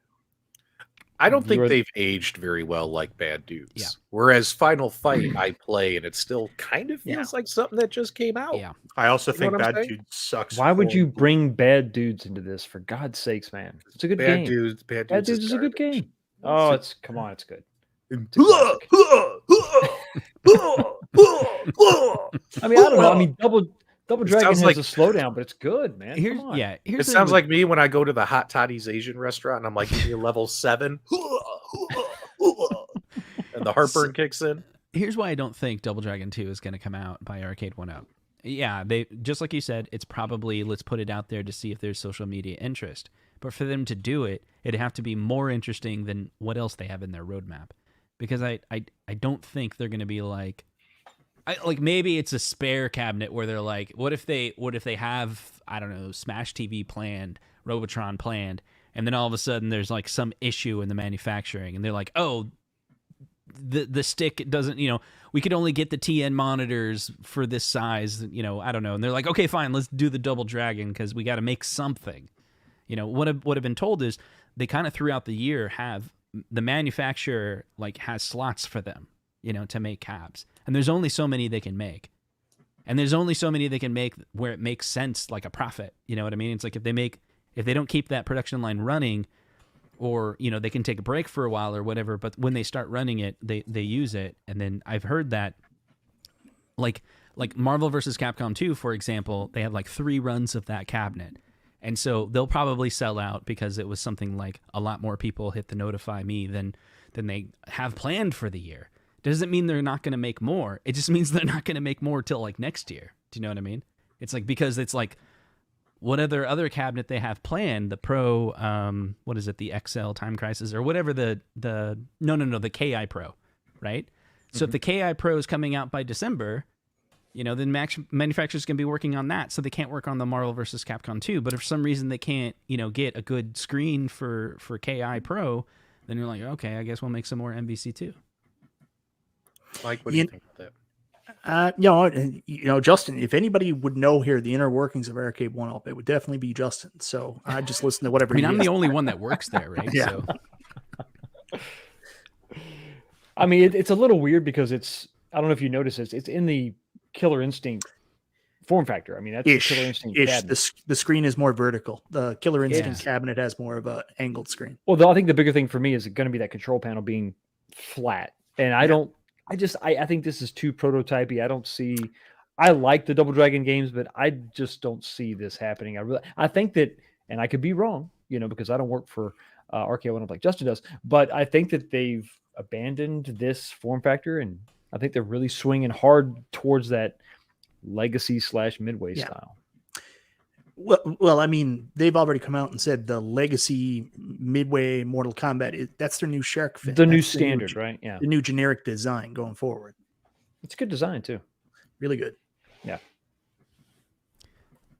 I don't think You're- they've aged very well like Bad Dudes. Yeah. Whereas Final Fight, I play and it still kind of feels like something that just came out. Yeah. I also You know think what I'm Bad saying? Dude sucks. Why would you horribly. bring Bad Dudes into this? For God's sakes, man! It's a good Bad game. Dudes, Bad Dudes is a good garbage. game. Oh, it's come on, it's good. It's a classic. I mean, I don't know. I mean, Double Dragon sounds has like- a slowdown, but it's good, man. Here's Come on. yeah. Here's It the thing sounds with- like me when I go to the Hot Toddy's Asian restaurant and I'm like, give me a level 7. And the heartburn kicks in. here's why I don't think Double Dragon 2 is going to come out by Arcade1Up. Yeah, they just like you said, it's probably let's put it out there to see if there's social media interest. But for them to do it, it'd have to be more interesting than what else they have in their roadmap. Because I don't think they're going to be like maybe it's a spare cabinet where they're like, what if they have, I don't know, Smash TV planned, Robotron planned, and then all of a sudden there's like some issue in the manufacturing and they're like, oh, the stick doesn't, we could only get the TN monitors for this size, I don't know. And they're like, okay, fine, let's do the Double Dragon because we got to make something. What I've been told is they kind of throughout the year have the manufacturer has slots for them, to make cabs. And there's only so many they can make. And there's only so many they can make where it makes sense, like a profit. You know what I mean? It's like if they don't keep that production line running, or, they can take a break for a while or whatever, but when they start running it, they use it. And then I've heard that like Marvel vs. Capcom 2, for example, they have 3 runs of that cabinet. And so they'll probably sell out because it was something like a lot more people hit the notify me than they have planned for the year. Doesn't mean they're not going to make more. It just means they're not going to make more till next year. Do you know what I mean? It's because it's what other cabinet they have planned, the Pro, what is it, the XL Time Crisis or whatever the KI Pro, right? So if the KI Pro is coming out by December, then manufacturers can be working on that, so they can't work on the Marvel vs. Capcom 2. But if for some reason they can't, get a good screen for KI Pro, then you're like, okay, I guess we'll make some more MVC2. Mike, what do you think about that? Justin, if anybody would know here the inner workings of Arcade1Up, it would definitely be Justin. So I just listen to whatever. I'm the only one that works there, right? Yeah. So. I mean, it's a little weird because I don't know if you notice this, it's in the Killer Instinct form factor. I mean, that's the Killer Instinct cabinet. The screen is more vertical. The Killer Instinct cabinet has more of a angled screen. Well, I think the bigger thing for me is going to be that control panel being flat. And I think this is too prototypey. I like the Double Dragon games, but I just don't see this happening. I think that, and I could be wrong, because I don't work for Arcade1Up like Justin does, but I think that they've abandoned this form factor, and I think they're really swinging hard towards that legacy / midway style. Well, I mean, they've already come out and said the legacy midway Mortal Kombat, that's their new shark fin. The new standard, right? Yeah. The new generic design going forward. It's a good design too. Really good. Yeah.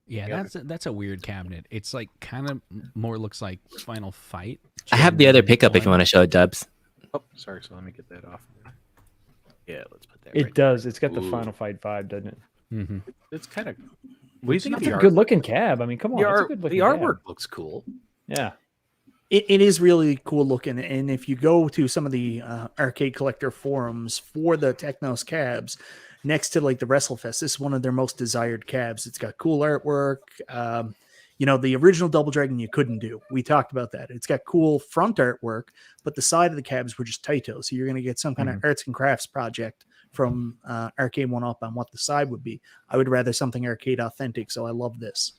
Yeah, that's a weird cabinet. It's kind of more looks like Final Fight. I have the other pickup if you want to show it, Dubs. Oh, sorry. So let me get that off. Yeah, let's put that. It does. It's got the Final Fight vibe, doesn't it? Mm-hmm. It's kind of. What do you think? It's a good looking cab. I mean, come on. The artwork looks cool. Yeah. It is really cool looking. And if you go to some of the arcade collector forums for the Technos cabs, next to the WrestleFest, this is one of their most desired cabs. It's got cool artwork. The original Double Dragon you couldn't do. We talked about that. It's got cool front artwork, but the side of the cabs were just Taito. So you're going to get some kind of arts and crafts project from Arcade1Up on what the side would be. I would rather something arcade authentic. So I love this.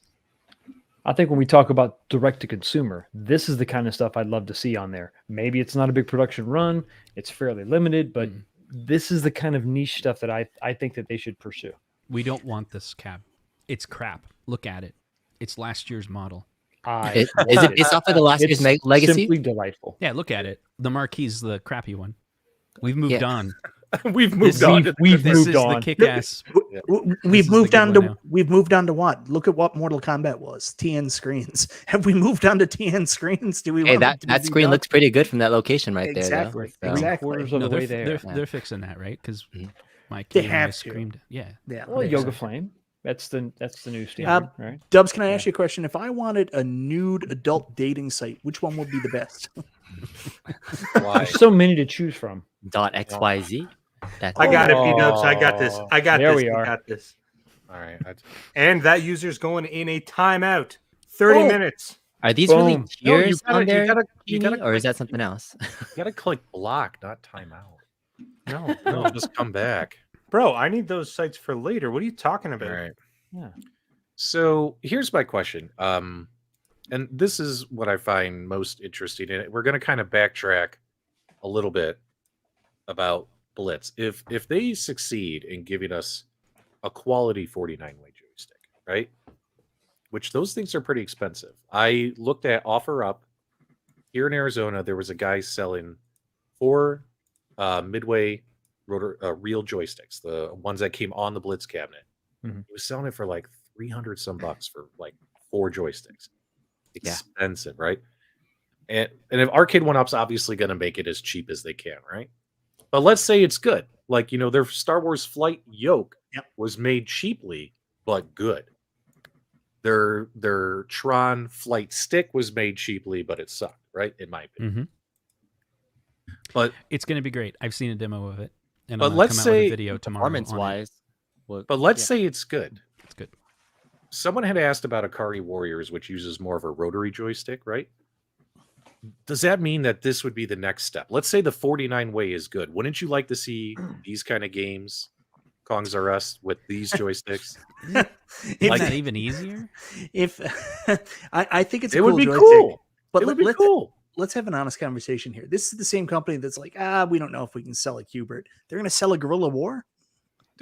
I think when we talk about direct to consumer, this is the kind of stuff I'd love to see on there. Maybe it's not a big production run. It's fairly limited, but this is the kind of niche stuff that I think that they should pursue. We don't want this cab. It's crap. Look at it. It's last year's model. Is it based off of the last year's legacy? Simply delightful. Yeah, look at it. The marquee's the crappy one. We've moved on. We've moved on. We've This moved is on. the kick-ass. We've moved on to what? Look at what Mortal Kombat was. TN screens. Have we moved on to TN screens? Do we? Hey, that screen looks pretty good from that location right exactly. there. Exactly. Of the way there. They're fixing that, right? Because Mike they have screamed. Yeah. Yeah. Well, Yoga Flame. That's the new standard, right? Dubs, can I ask you a question? If I wanted a nude adult dating site, which one would be the best? Why? There's so many to choose from. .xyz. That's I got it, PDUBS. I got this. I got There this. we are. I got this. All right. And that user's going in a timeout. 30 minutes. Are these really Boom. No, you tiers gotta- on you there, gotta- Genie, or is that something else? You gotta click block, not timeout. No, No, just come back. Bro, I need those sites for later. What are you talking All about? right. Yeah. So here's my question. And this is what I find most interesting in it. We're gonna kind of backtrack a little bit about Blitz. If they succeed in giving us a quality 49-way joystick, right? Which those things are pretty expensive. I looked at OfferUp here in Arizona. There was a guy selling 4 midway rotor real joysticks, the ones that came on the Blitz cabinet. Mhm. He was selling it for like 300 some bucks for like 4 joysticks. Yeah. Expensive, right? And if Arcade1Up's obviously going to make it as cheap as they can, right? But let's say it's good. Like, you know, their Star Wars Flight yoke was made cheaply, but good. Their Tron Flight stick was made cheaply, but it sucked, right? In my opinion. But It's going to be great. I've seen a demo of it, and But I'm gonna let's come out with say a video tomorrow. on it. Performance-wise, but let's say it's good. It's good. Someone had asked about Akari Warriors, which uses more of a rotary joystick, right? Does that mean that this would be the next step? Let's say the 49-way is good. Wouldn't you like to see these kind of games, Kongs R Us, with these joysticks? Isn't that even easier? If I think it's a It cool would be joystick, cool. but It would be let's cool. let's have an honest conversation here. This is the same company that's like, we don't know if we can sell a Qbert. They're going to sell a Guerrilla War.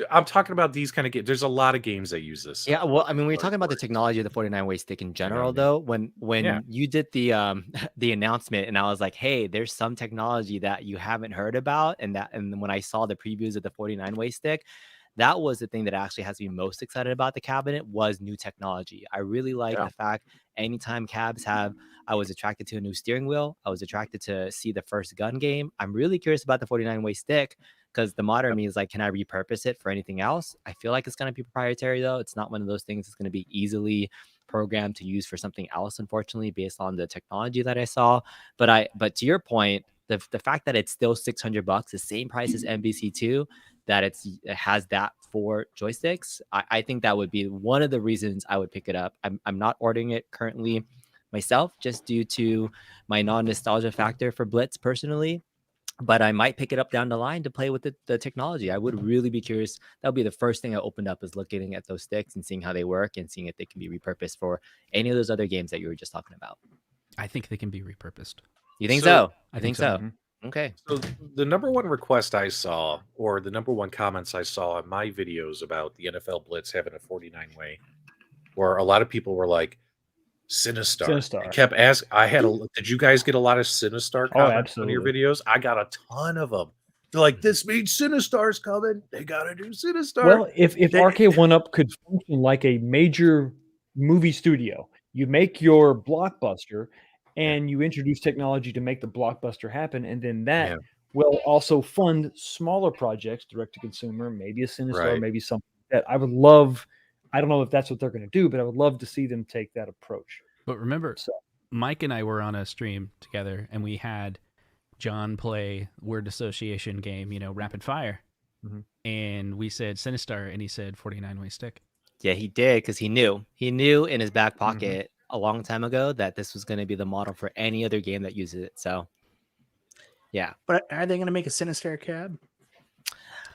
I'm talking about these kind of games. There's a lot of games that use this. Yeah, well, I mean, we were talking about the technology of the 49-way stick in general, though. When Yeah. you did the the announcement, and I was like, "Hey, there's some technology that you haven't heard about," and when I saw the previews of the 49-way stick, that was the thing that actually has me most excited about the cabinet was new technology. I really like the fact anytime cabs have, I was attracted to a new steering wheel. I was attracted to see the first gun game. I'm really curious about the 49-way stick. Because the modern me is like, can I repurpose it for anything else? I feel like it's going to be proprietary, though. It's not one of those things that's going to be easily programmed to use for something else, unfortunately, based on the technology that I saw. But to your point, the fact that it's still $600, the same price as MVC2, that it has that 4 joysticks, I think that would be one of the reasons I would pick it up. I'm not ordering it currently myself, just due to my non-nostalgia factor for Blitz personally. But I might pick it up down the line to play with the technology. I would really be curious. That would be the first thing I opened up, is looking at those sticks and seeing how they work and seeing if they can be repurposed for any of those other games that you were just talking about. I think they can be repurposed. You think so? I think so. Okay. So the number one request I saw, or the number one comments I saw in my videos about the NFL Blitz having a 49-way, where a lot of people were like, Sinistar. I kept asking. Did you guys get a lot of Sinistar comments on your videos? I got a ton of them. They're like, this means Sinistar's coming. They got to do Sinistar. Well, if Arcade1Up could function like a major movie studio, you make your blockbuster and you introduce technology to make the blockbuster happen, and then that will also fund smaller projects, direct to consumer, maybe a Sinistar, maybe something that I would love. I don't know if that's what they're going to do, but I would love to see them take that approach. But remember, Mike and I were on a stream together, and we had John play word association game, rapid fire. And we said Sinistar, and he said 49-way stick. Yeah, he did, because he knew in his back pocket a long time ago that this was going to be the model for any other game that uses it. So, yeah. But are they going to make a Sinistar cab?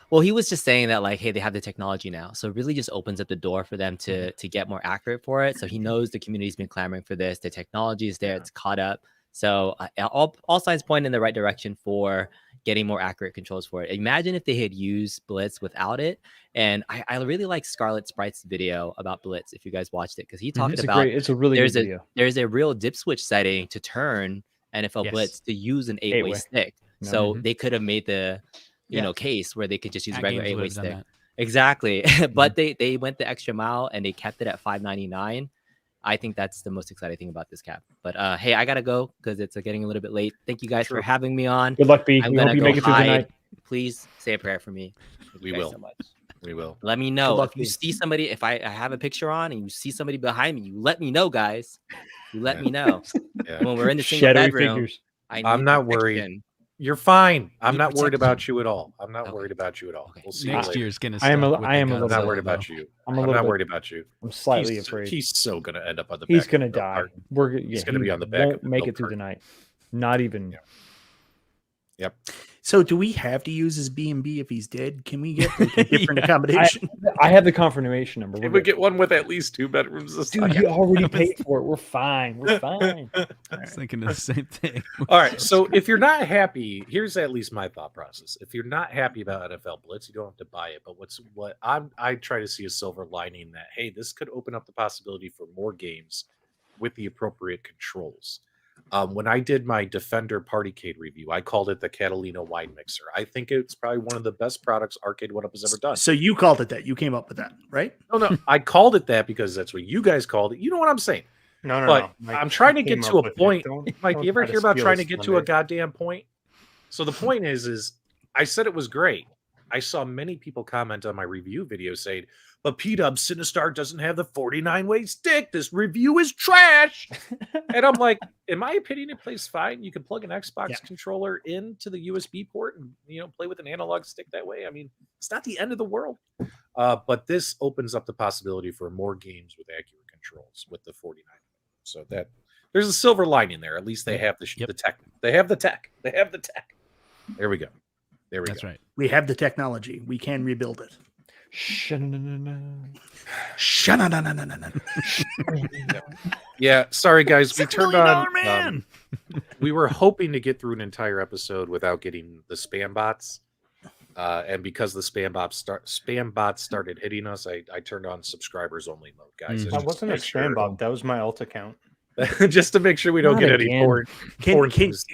Well, he was just saying that, like, hey, they have the technology now. So it really just opens up the door for them to get more accurate for it. So he knows the community's been clamoring for this. The technology is there. It's caught up. So all signs point in the right direction for getting more accurate controls for it. Imagine if they had used Blitz without it. And I really like Scarlet Sprite's video about Blitz, if you guys watched it, because he talked about it's a really good video. There's a real dip switch setting to turn NFL Blitz to use an 8-way stick. So they could have made the case where they could just use a regular 8-way stick. Exactly. But they went the extra mile and they kept it at $599. I think that's the most exciting thing about this cap. But hey, I gotta go because it's getting a little bit late. Thank you guys for having me on. Good luck, B. I'm We gonna hope you go make it through the night. Please say a prayer for me. We will. So much. We will. Let me know luck if you to you. see somebody. If I have a picture on and you see somebody behind me, you let me know, guys. You let me know Yeah. when we're in the single Shadowy bedroom. figures. I'm not worried. protection. You're fine. I'm Need not worried protection. about you at all. I'm not Okay. worried about you at all. Okay. We'll see you Next later. year's gonna. I am a- suck with I the am a I'm little not Godzilla, worried about though. you. I'm a I'm little not bit- worried about you. I'm slightly He's, afraid. he's so gonna end up on the. He's back gonna of the die. cart. He's gonna be on the back of won't the make milk it through the carton. night. Not even. Yeah. Yep. So do we have to use his B&B if he's dead? Can we get like, a different accommodation? I have the confirmation number. Can We're we good. get one with at least 2 bedrooms this Dude, time? you already paid for it. We're fine. We're fine. I was thinking of the same thing. All right. So if you're not happy, here's at least my thought process. If you're not happy about NFL Blitz, you don't have to buy it. But I try to see a silver lining that, hey, this could open up the possibility for more games with the appropriate controls. When I did my Defender Partycade review, I called it the Catalina wine mixer. I think it's probably one of the best products Arcade1Up has ever done. So you called it that. You came up with that, right? No, I called it that because that's what you guys called it. You know what I'm saying? No, But Mike, I'm trying to came get up to a with it. point. Don't Mike, you ever try hear about steal trying to his get to a thunder. goddamn point? So the point is I said it was great. I saw many people comment on my review video saying, but PDUBS Sinistar doesn't have the 49-way stick. This review is trash. And I'm like, in my opinion, it plays fine. You can plug an Xbox controller into the USB port and play with an analog stick that way. I mean, it's not the end of the world. But this opens up the possibility for more games with accurate controls with the 49. So that there's a silver lining there. At least they have the tech. They have the tech. They have the tech. There we go. There we That's go. right. We have the technology. We can rebuild it. Yeah, sorry guys. We turned on. Man. We were hoping to get through an entire episode without getting the spam bots, and because the spam bots started hitting us, I turned on subscribers only mode, guys. Mhm. Just That to wasn't a make sure- spam bot. That was my alt account. just to make sure we don't Not get any again. porn. porn things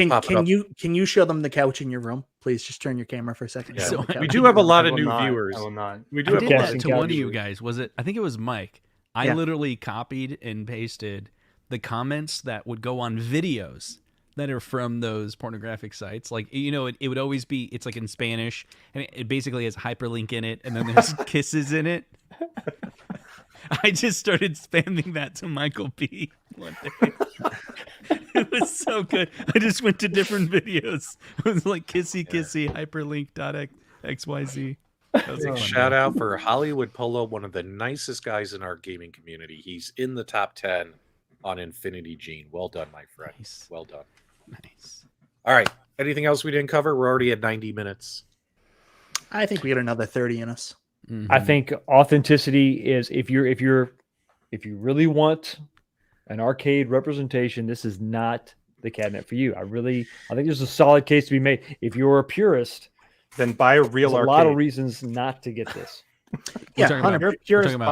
popping up. Can you show them the couch in your room? Please just turn your camera for a second. Yeah, Show them the we couch do in have a your room. lot I of will new not. viewers. I will not. We I do have did a lot that of to new one of you viewers. guys. Was it? I think it was Mike. I Yeah. literally copied and pasted the comments that would go on videos that are from those pornographic sites. Like, it would always be, it's like in Spanish, and it basically has hyperlink in it, and then there's kisses in it. I just started spamming that to Michael B. one day. It was so good. I just went to different videos. It was like kissy, hyperlink.xyz. That was a fun Shout day. out for Hollywood Polo, one of the nicest guys in our gaming community. He's in the top 10 on Infinity Gene. Well done, my friend. Nice. Well done. Nice. All right. Anything else we didn't cover? We're already at 90 minutes. I think we got another 30 in us. I think authenticity is if you really want an arcade representation, this is not the cabinet for you. I think there's a solid case to be made. If you're a purist, Then buy a real there's a arcade. lot of reasons not to get this. Yeah, talking 100%. about- You're a purist. talking about-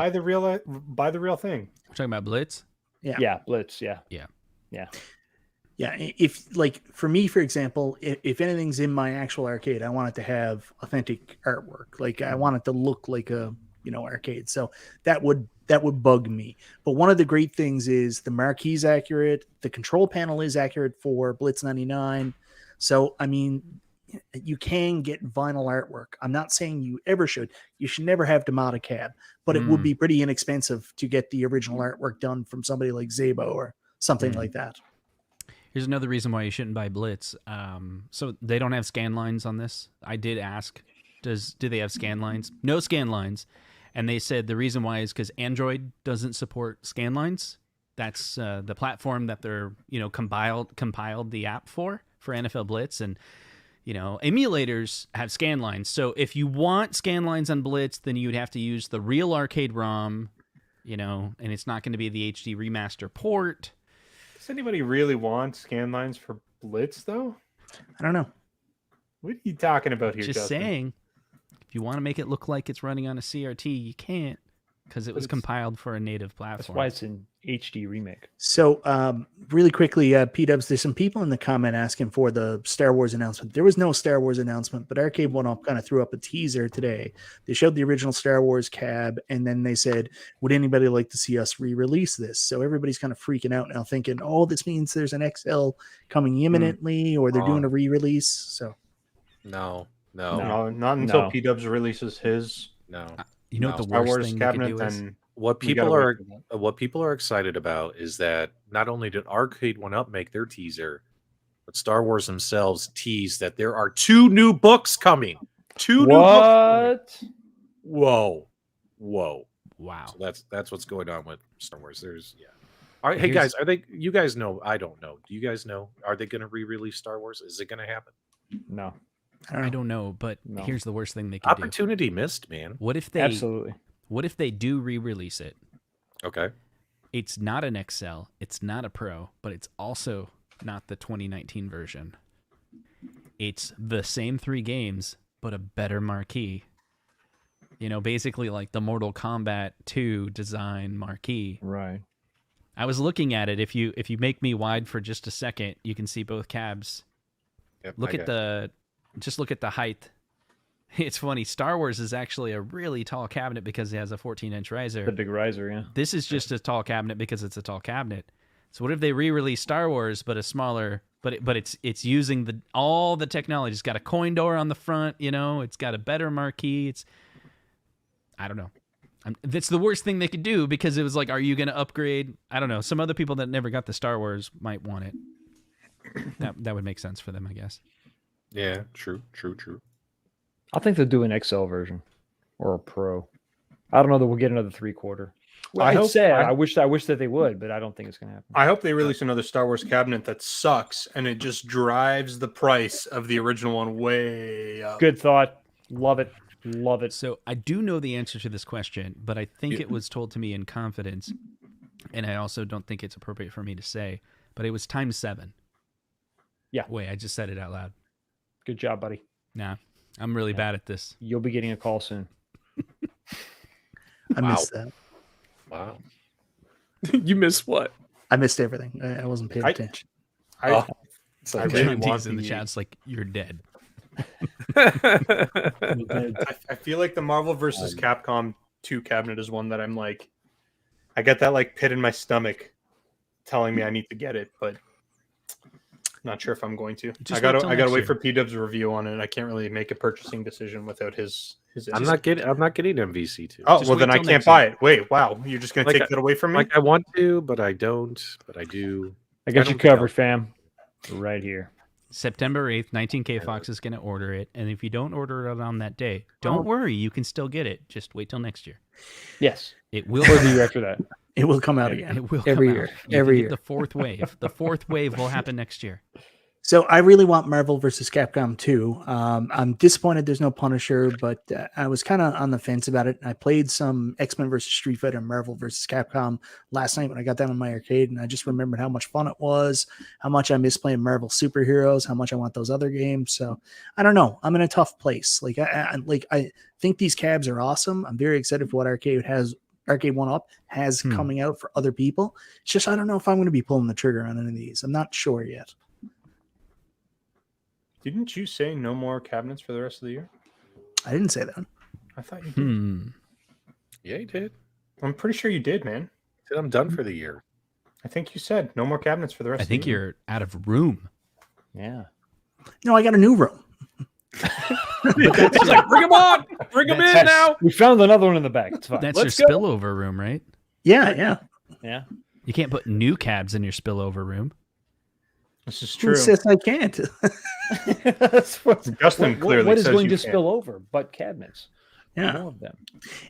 Buy the real thing. We're talking about Blitz. Yeah, Blitz. Yeah. Yeah, if like for me, for example, if anything's in my actual arcade, I want it to have authentic artwork. Like I want it to look like a arcade. So that would bug me. But one of the great things is the marquee's accurate, the control panel is accurate for Blitz 99. So I mean, you can get vinyl artwork. I'm not saying you ever should. You should never have Demata Cab, but it would be pretty inexpensive to get the original artwork done from somebody like Zabo or something like that. Here's another reason why you shouldn't buy Blitz. So they don't have scan lines on this. I did ask, do they have scan lines? No scan lines. And they said the reason why is because Android doesn't support scan lines. That's the platform that they're compiled the app for NFL Blitz, and emulators have scan lines. So if you want scan lines on Blitz, then you'd have to use the real arcade ROM, and it's not going to be the HD remaster port. Does anybody really want scan lines for Blitz though? I don't know. What are you talking about here, Just Justin? saying, if you want to make it look like it's running on a CRT, you can't, because it was compiled for a native That's platform. why it's an HD remake. So, really quickly, PDUBS, there's some people in the comment asking for the Star Wars announcement. There was no Star Wars announcement, but Arcade1Up kind of threw up a teaser today. They showed the original Star Wars cab, and then they said, would anybody like to see us re-release this? So everybody's kind of freaking out now, thinking, oh, this means there's an XL coming imminently, or they're doing a re-release. So No. No, not until No. PDUBS releases his No. You know what the Star worst Wars thing they could cabinet, do is? then What we gotta people wait are for that. what people are excited about is that not only did Arcade1Up make their teaser, but Star Wars themselves teased that there are 2 new books coming. 2 new books coming. What? Whoa. Whoa. Wow. So that's what's going on with Star Wars. There's All right, hey Here's- guys, are they? You guys know? I don't know. Do you guys know? Are they going to re-release Star Wars? Is it going to happen? No. I don't know, but No. here's the worst thing they could do. Opportunity missed, man. What if they Absolutely. What if they do re-release it? Okay. It's not an XL, it's not a Pro, but it's also not the 2019 version. It's the same 3 games, but a better marquee. You know, basically like the Mortal Kombat 2 design marquee. Right. I was looking at it. If you make me wide for just a second, you can see both cabs. Yep, Look at the height. It's funny. Star Wars is actually a really tall cabinet because it has a 14-inch riser. The big riser, yeah. This is just a tall cabinet because it's a tall cabinet. So what if they re-release Star Wars but a smaller, but it's using all the technology. It's got a coin door on the front, you know. It's got a better marquee. I don't know. That's the worst thing they could do because it was like, are you going to upgrade? I don't know. Some other people that never got the Star Wars might want it. That would make sense for them, I guess. Yeah, true. I think they'll do an XL version or a Pro. I don't know that we'll get another 3/4. Well, I it's sad. I- I wish that they would, but I don't think it's going to happen. I hope they release another Star Wars cabinet that sucks and it just drives the price of the original one way up. Good thought. Love it. Love it. So I do know the answer to this question, but I think it was told to me in confidence, and I also don't think it's appropriate for me to say, but it was times 7. Yeah. Wait, I just said it out loud. Good job, buddy. Nah, I'm really bad at this. You'll be getting a call soon. I missed that. Wow. You missed what? I missed everything. I wasn't paying attention. I So I really John want T's in the the- chat's like, you're dead. I feel like the Marvel versus Capcom 2 cabinet is one that I'm like, I get that like pit in my stomach telling me I need to get it, but not sure if I'm going to. Just I gotta wait till wait next for PDUBS review on it. I can't really make a purchasing decision without his. I'm not getting MVC too. Oh Just well, wait then I till can't next buy year. it. Wait, wow, you're just gonna Like take that away from me? Like I want to, but I don't. But I do. I got I you don't think covered, fam. Right here. September 8th, 19K Fox is going to order it, and if you don't order it on that day, don't worry, you can still get it. Just wait till next year. Yes. It will Or come the year out. after that. It will come out again. It will Every come year. out. You Every can year. get the 4th wave. The 4th wave will happen next year. So I really want Marvel versus Capcom 2. I'm disappointed there's no Punisher, but I was kind of on the fence about it. I played some X-Men versus Street Fighter and Marvel versus Capcom last night when I got down on my arcade, and I just remembered how much fun it was, how much I miss playing Marvel superheroes, how much I want those other games. So I don't know. I'm in a tough place. Like I think these cabs are awesome. I'm very excited for what Arcade1Up has coming out for other people. It's just I don't know if I'm going to be pulling the trigger on any of these. I'm not sure yet. Didn't you say no more cabinets for the rest of the year? I didn't say that. I thought you did. Yeah, you did. I'm pretty sure you did, man. Said I'm done for the year. I think you said no more cabinets for the rest I of think the year. you're out of room. Yeah. No, I got a new room. It's like, bring him on. Bring him in That's- now. We found another one in the back. It's fine. That's Let's your go. spillover room, right? Yeah. Yeah. You can't put new cabs in your spillover room. This is Who true. says I can't? That's what, Justin what clearly is says going you to can't. spill over but cabinets? Yeah. More of them.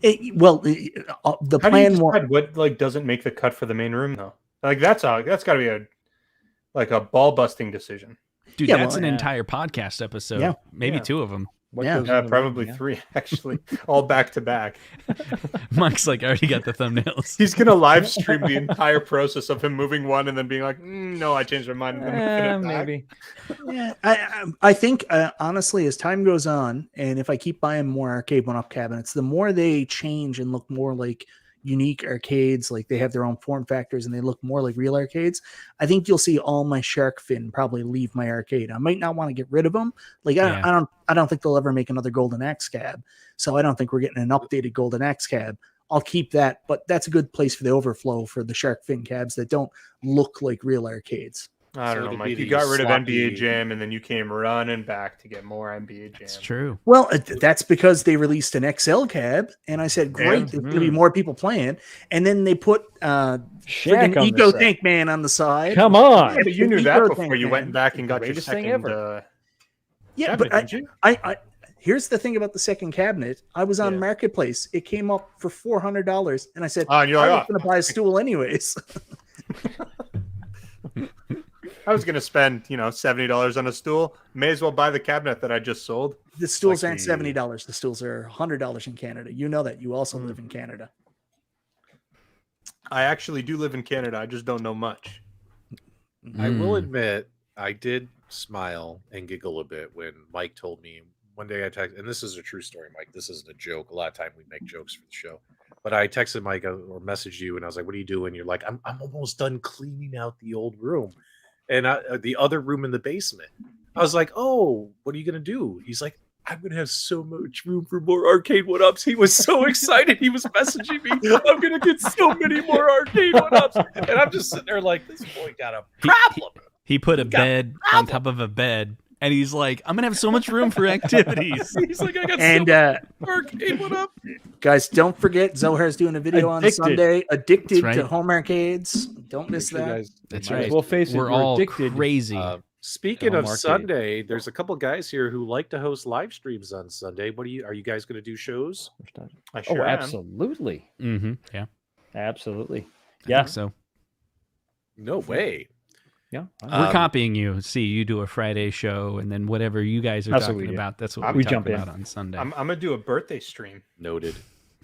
The How do you plan was decide what like doesn't make the cut for the main room though? Like that's got to be a ball busting decision. Dude, Yeah, that's well, an yeah. entire podcast episode. Yeah. Maybe Yeah. 2 of them. What Yeah. goes in the Probably room, yeah. 3 actually, all back to back. Mike's like, I already got the thumbnails. He's gonna live stream the entire process of him moving one and then being like, "No, I changed my mind." And then moving it back." Maybe. Yeah, I think honestly, as time goes on, and if I keep buying more Arcade1Up cabinets, the more they change and look more like unique arcades, like they have their own form factors and they look more like real arcades. I think you'll see all my shark fin probably leave my arcade. I might not want to get rid of them. Like Yeah. I don't think they'll ever make another Golden Axe cab, so I don't think we're getting an updated Golden Axe cab. I'll keep that, but that's a good place for the overflow for the shark fin cabs that don't look like real arcades. I don't So know, it'll Mike. be You the got rid of sloppy- NBA Jam, and then you came running back to get more NBA Jam. It's true. Well, that's because they released an XL cab, and I said, "Great, Yeah. there's going to be more people playing." And then they put Shaq friggin' on Eco the Tank Man on the side. Come on. Yeah, but you knew that Eco before Tank you Man. went back and got your Greatest thing second. ever. Yeah, cabinet, but didn't you? I here's the thing about the second cabinet. I was on Yeah. Marketplace. It came up for $400, and I said, Oh, and you're "I like, was going to buy a stool anyways." I was going to spend, $70 on a stool. May as well buy the cabinet that I just sold. The stools Like aren't $70. The stools are $100 in Canada. You know that. You also live in Canada. I actually do live in Canada. I just don't know much. I will Mm. admit, I did smile and giggle a bit when Mike told me one day I texted, and this is a true story, Mike. This isn't a joke. A lot of time we make jokes for the show. But I texted Mike or messaged you, and I was like, "What are you doing?" You're like, "I'm almost done cleaning out the old room, and the other room in the basement." I was like, "Oh, what are you gonna do?" He's like, "I'm gonna have so much room for more Arcade1Ups." He was so excited. He was messaging me, "I'm gonna get so many more Arcade1Ups," and I'm just sitting there like, "This boy got a problem." He put a got a bed on top of a bed, and he's like, "I'm gonna have so much room for activities." He's like, "I got And so much Arcade1Up." guys, don't forget Zohar's doing a video on Addicted. Sunday. Addicted That's to right. home arcades. Don't miss Make sure you that. guys- That's Might as right. well face it, We're we're all addicted. crazy. Speaking of Home arcade. Sunday, there's a couple guys here who like to host live streams on Sunday. Are you guys going to do shows? I Oh, sure am. absolutely. Yeah, Absolutely. I Yeah. think so. No way. Yeah. We're copying you. See, you do a Friday show, and then whatever you guys are That's what we talking do. about, that's what We we jump talk in. about on Sunday. I'm gonna do a birthday stream. Noted.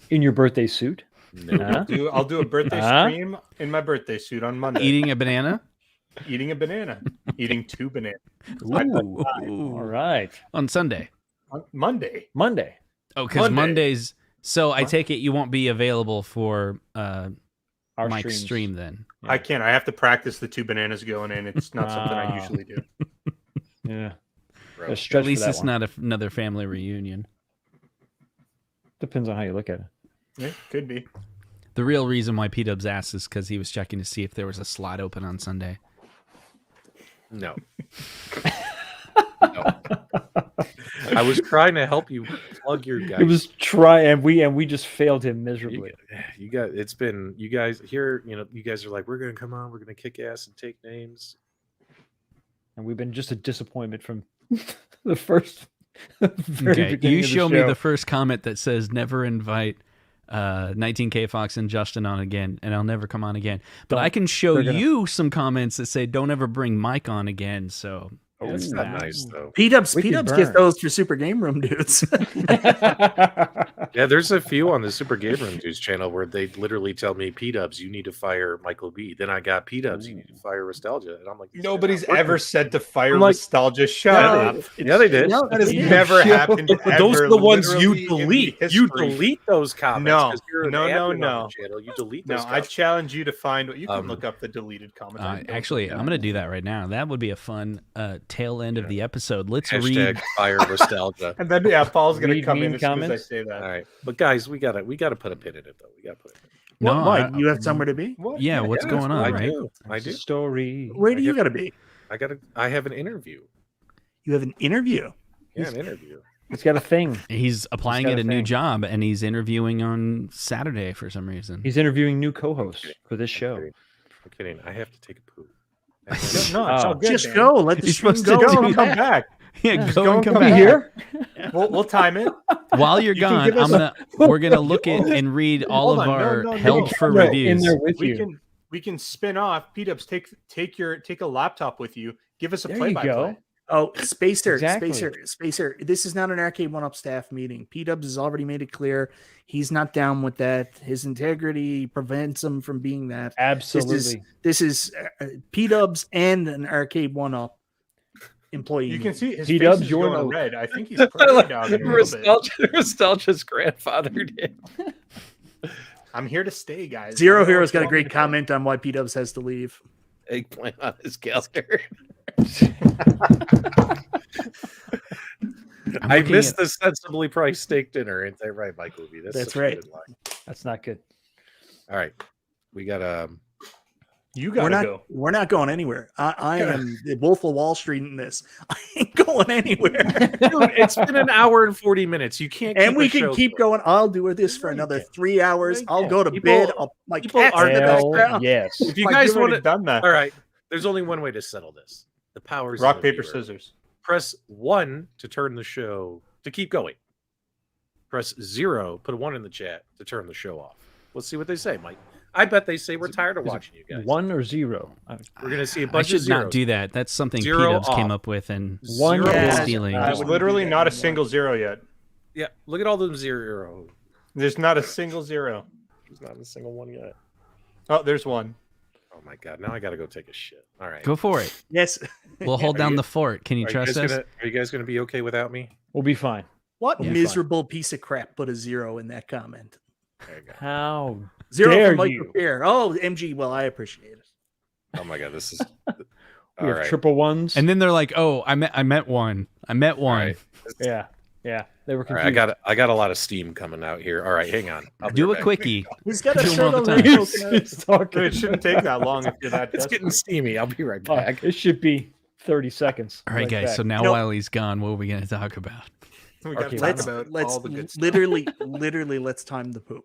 In your birthday suit. Noted. Huh? I'll do a birthday Huh? stream in my birthday suit on Monday. Eating a banana. Eating a banana. Eating 2 bananas. Ooh. All right. On Sunday. On Monday. Monday. Oh, because Monday. Mondays. So I take it you won't be available for Our Mike's streams. stream then. Yeah. I can't. I have to practice the 2 bananas going in. It's not something I Ah. usually do. Yeah. Bro. A stretch At least for that it's one. not another family reunion. Depends on how you look at it. Yeah, could be. The real reason why PDUBS asked is because he was checking to see if there was a slot open on Sunday. No. No. I was trying to help you plug your guys. It was try and we just failed him you, miserably. you got. It's been you guys here. You guys are like, we're gonna come on. We're gonna kick ass and take names. And we've been just a disappointment from the first very Okay, beginning you of show me show. the first comment that says never invite 19K Fox and Justin on again, and I'll never come on again. But I can show They're gonna- you some comments that say don't ever bring Mike on again. So That's Ooh. not nice though. P-Dubs Wicked get burn. those for Super Game Room dudes. Yeah, there's a few on the Super Gamer Dudes channel where they literally tell me, "P-Dubs, you need to fire Michael B." Then I got P-Dubs, you need to fire Restalgia, and I'm like, Nobody's "These guys are ever working." said to fire I'm like, nostalgia. Shut up. Yeah, they did. No, That has Yeah. never Show. happened. Those are ever, the ones you literally in delete. the You history. delete those comments. No, 'cause you're an no, no, admin on no. the channel. You delete No, those I comments. challenge you to find what you can Um, look up the deleted comments. I don't actually, look I'm up. going to do that right now. That would be a fun tail end of the episode. Let's Hashtag read. fire Restalgia. And then Paul's gonna Read come in meme as soon as I comments? say that. All right, but guys, we gotta put a pin in it though. We gotta put it. What, No, Mike, I- you have somewhere to be? What? Yeah, what's going on, I right? do. I do. Story. Where do I you get- got to be? I have an interview. You have an interview. Yeah, an interview. He's got a thing. He's applying got at a a new thing. job, and he's interviewing on Saturday for some reason. He's interviewing new co-hosts for this show. I'm kidding. I have to take a poop. No, it's Oh. all good. Just man. go. Let the You're stream supposed to go. do Go and come that. back. Yeah, Just go go and and come come Be back. here. We'll time it. While you're You can gone, give us we're gonna look at and read all Hold of on, no, our no, no. held for Right, reviews. in there with We you. can spin off. P-Dubs, take a laptop with you. Give us a There you play-by-play. go. Oh, Spacer, Exactly. Spacer. This is not an Arcade1Up staff meeting. P-Dubs has already made it clear he's not down with that. His integrity prevents him from being that. Absolutely. This is P-Dubs and an Arcade1Up employee. You can see his P-Dubs, face is your going note. red. I think he's prairie dogging a little bit. Nostalgia's grandfathered in. I'm here to stay, guys. Zero I don't know Hero's what you got a want me great to comment on why P-Dubs has to leave. Eggplant on his calendar. I'm I looking missed at- the sensibly priced steak dinner. Ain't that right, Michael B? That's such a right. good line. That's not good. All right, we got You gotta go. We're not going anywhere. I am the Wolf of Wall Street in this. I ain't going anywhere. Dude, it's been an hour and 40 minutes. You can't. And we can keep going. I'll do this for another 3 hours. I'll go to bed. My cat's in the background. Yes. If you guys want to, done that. all right. There's only one way to settle this. The powers. Rock, of the paper, viewer. scissors. Press 1 to turn the show to keep going. Press 0. Put a 1 in the chat to turn the show off. Let's see what they say, Mike. I bet they say we're tired of watching you guys. 1 or 0? We're gonna see a I bunch of should zeros. not do that. That's something Zero PDUBS came off. up with, and One Zero is off. stealing. There's literally not a single zero yet. Yeah, look at all them zero. There's not a single zero. There's not a single one yet. Oh, there's one. Oh my god! Now I gotta go take a shit. All right. Go for it. Yes. We'll hold down the fort. Can you trust us? Are you guys gonna be okay without me? We'll be fine. What Yeah. miserable piece of crap put a 0 in that comment? There you go. How 0 dare for Mike you? Repair. Oh, MG. Well, I appreciate it. Oh my god! This is. we All have right. triple ones. And then they're like, "Oh, I met one. I met one." All right. yeah. They were All confused. right, I got a lot of steam coming out here. All right, hang on. I'll be Do right a back. quickie. He's got a Do 'em shirt all the already. time. He's talking. It shouldn't take that long if you're that It's desperate. getting steamy. I'll be right Oh, back. it should be 30 seconds. All right, like guys. that. So now You know- while he's gone, what are we going to talk about? We got Okay, to Let's talk about let's all the good stuff. literally let's time the poop.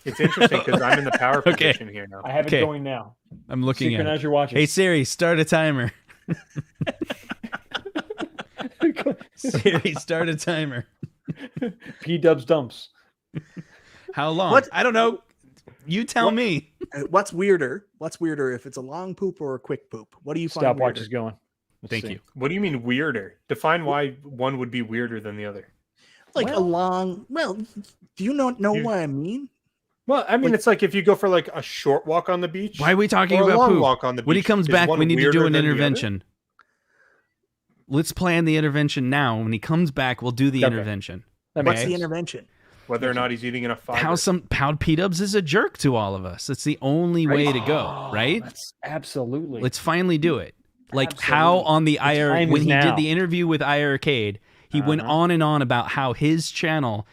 It's interesting because I'm in the power Okay. position here now. I have Okay. it going now. I'm looking at Synchronize it. your watches. Hey Siri, start a timer. Siri, start a timer. PDUBS dumps. How long? What? I don't know. You tell me. What's weirder? What's weirder if it's a long poop or a quick poop? What do you find Stopwatch weirder? is going. Let's Thank see. you. What do you mean weirder? Define why one would be weirder than the other. Like a long. Well, do you not know You- what I mean? Well, I mean, Like- it's like if you go for like a short walk on the beach. Why are we talking or a about long poop? walk on the beach. When he comes is back, one we need to weirder do an than the other? intervention. Let's plan the intervention now. When he comes back, we'll do the Okay. intervention. That What's makes the sense. intervention? Whether or not he's eating enough fiber. How PDUBS is a jerk to all of us. It's the only way to go, right? That's absolutely. Let's finally do it. Like how Absolutely. on the time when is he now. did the interview with iiRcade, he went on and on about how his channel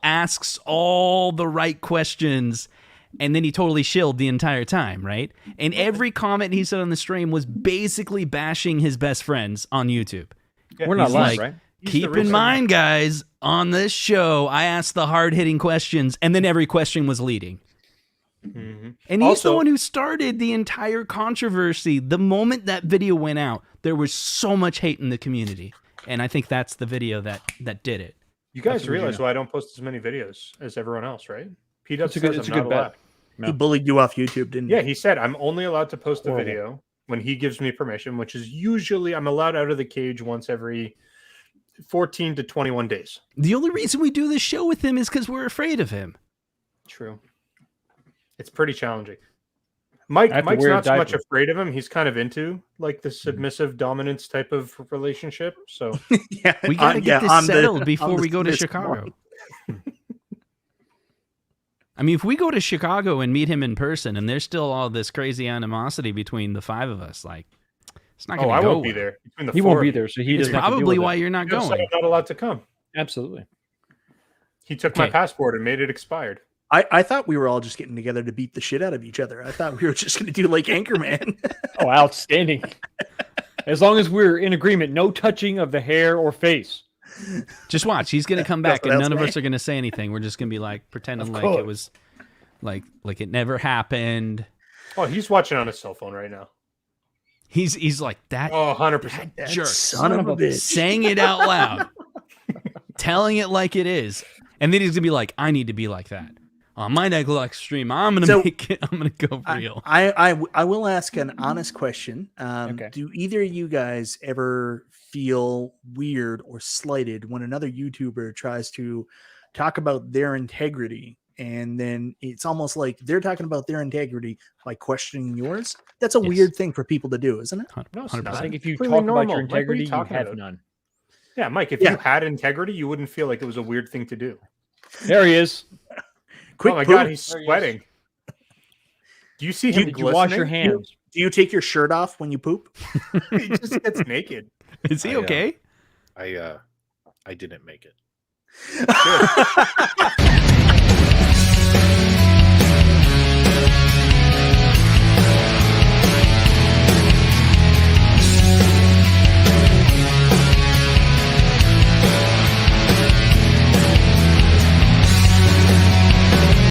asks all the right questions, and then he totally shilled the entire time, right? And every comment he said on the stream was basically bashing his best friends on YouTube. Yeah, We're not he's live, like, right? He's the Keep in reason- mind, guys, on this show, I asked the hard-hitting questions, and then every question was leading. Mhm. And he's the Also- one who started the entire controversy. The moment that video went out, there was so much hate in the community. And I think that's the video that did it. You guys That's what we realize do. why I don't post as many videos as everyone else, right? PDUBS It's a good- says it's a I'm good not bet. allowed. No. He bullied you off YouTube, didn't he? Yeah, he said I'm only allowed to post a Horrible. video when he gives me permission, which is usually I'm allowed out of the cage once every 14 to 21 days. The only reason we do this show with him is because we're afraid of him. True. It's pretty challenging. I have to Mike's wear a not so much diaper. afraid of him. He's kind of into like the submissive dominance type of relationship. So yeah. We got to get this I'm the- settled before I'm the we go to submissive Chicago. one. I mean, if we go to Chicago and meet him in person and there's still all this crazy animosity between the five of us, like, it's not going to I go won't be well. there. Between the He four won't of be you. there, so he It's doesn't have to deal probably with why it. you're not You just said going. I'm not allowed to come. Absolutely. He took my Okay. passport and made it expired. I thought we were all just getting together to beat the shit out of each other. I thought we were just going to do like Anchorman. Oh, outstanding. As long as we're in agreement, no touching of the hair or face. Just watch. He's going to come That's back what and else, none of man. us are going to say anything. We're just going to be like pretending Of like it course. was like it never happened. Oh, he's watching on his cell phone right now. He's like that Oh, 100%. That jerk. son of a bitch. saying it out loud, telling it like it is, and then he's gonna be like, "I need to be like that on my neglect stream. I'm gonna So- make it. I'm gonna go real." I will ask an honest question. Okay. Do either of you guys ever feel weird or slighted when another YouTuber tries to talk about their integrity, and then it's almost like they're talking about their integrity by questioning yours? That's a Yes. weird thing for people to do, isn't it? No, it's 100%. not. I think if you Completely talk about normal. your Mike, what are you integrity, you talking have about? none. Yeah, Mike, if Yeah. you had integrity, you wouldn't feel like it was a weird thing to do. There he is. Quick oh my poop. God, he's There he is. sweating. Do you see him Did you wash your glistening? hands? Do you take your shirt off when you poop? He just gets naked. Is he I, okay? I didn't make it.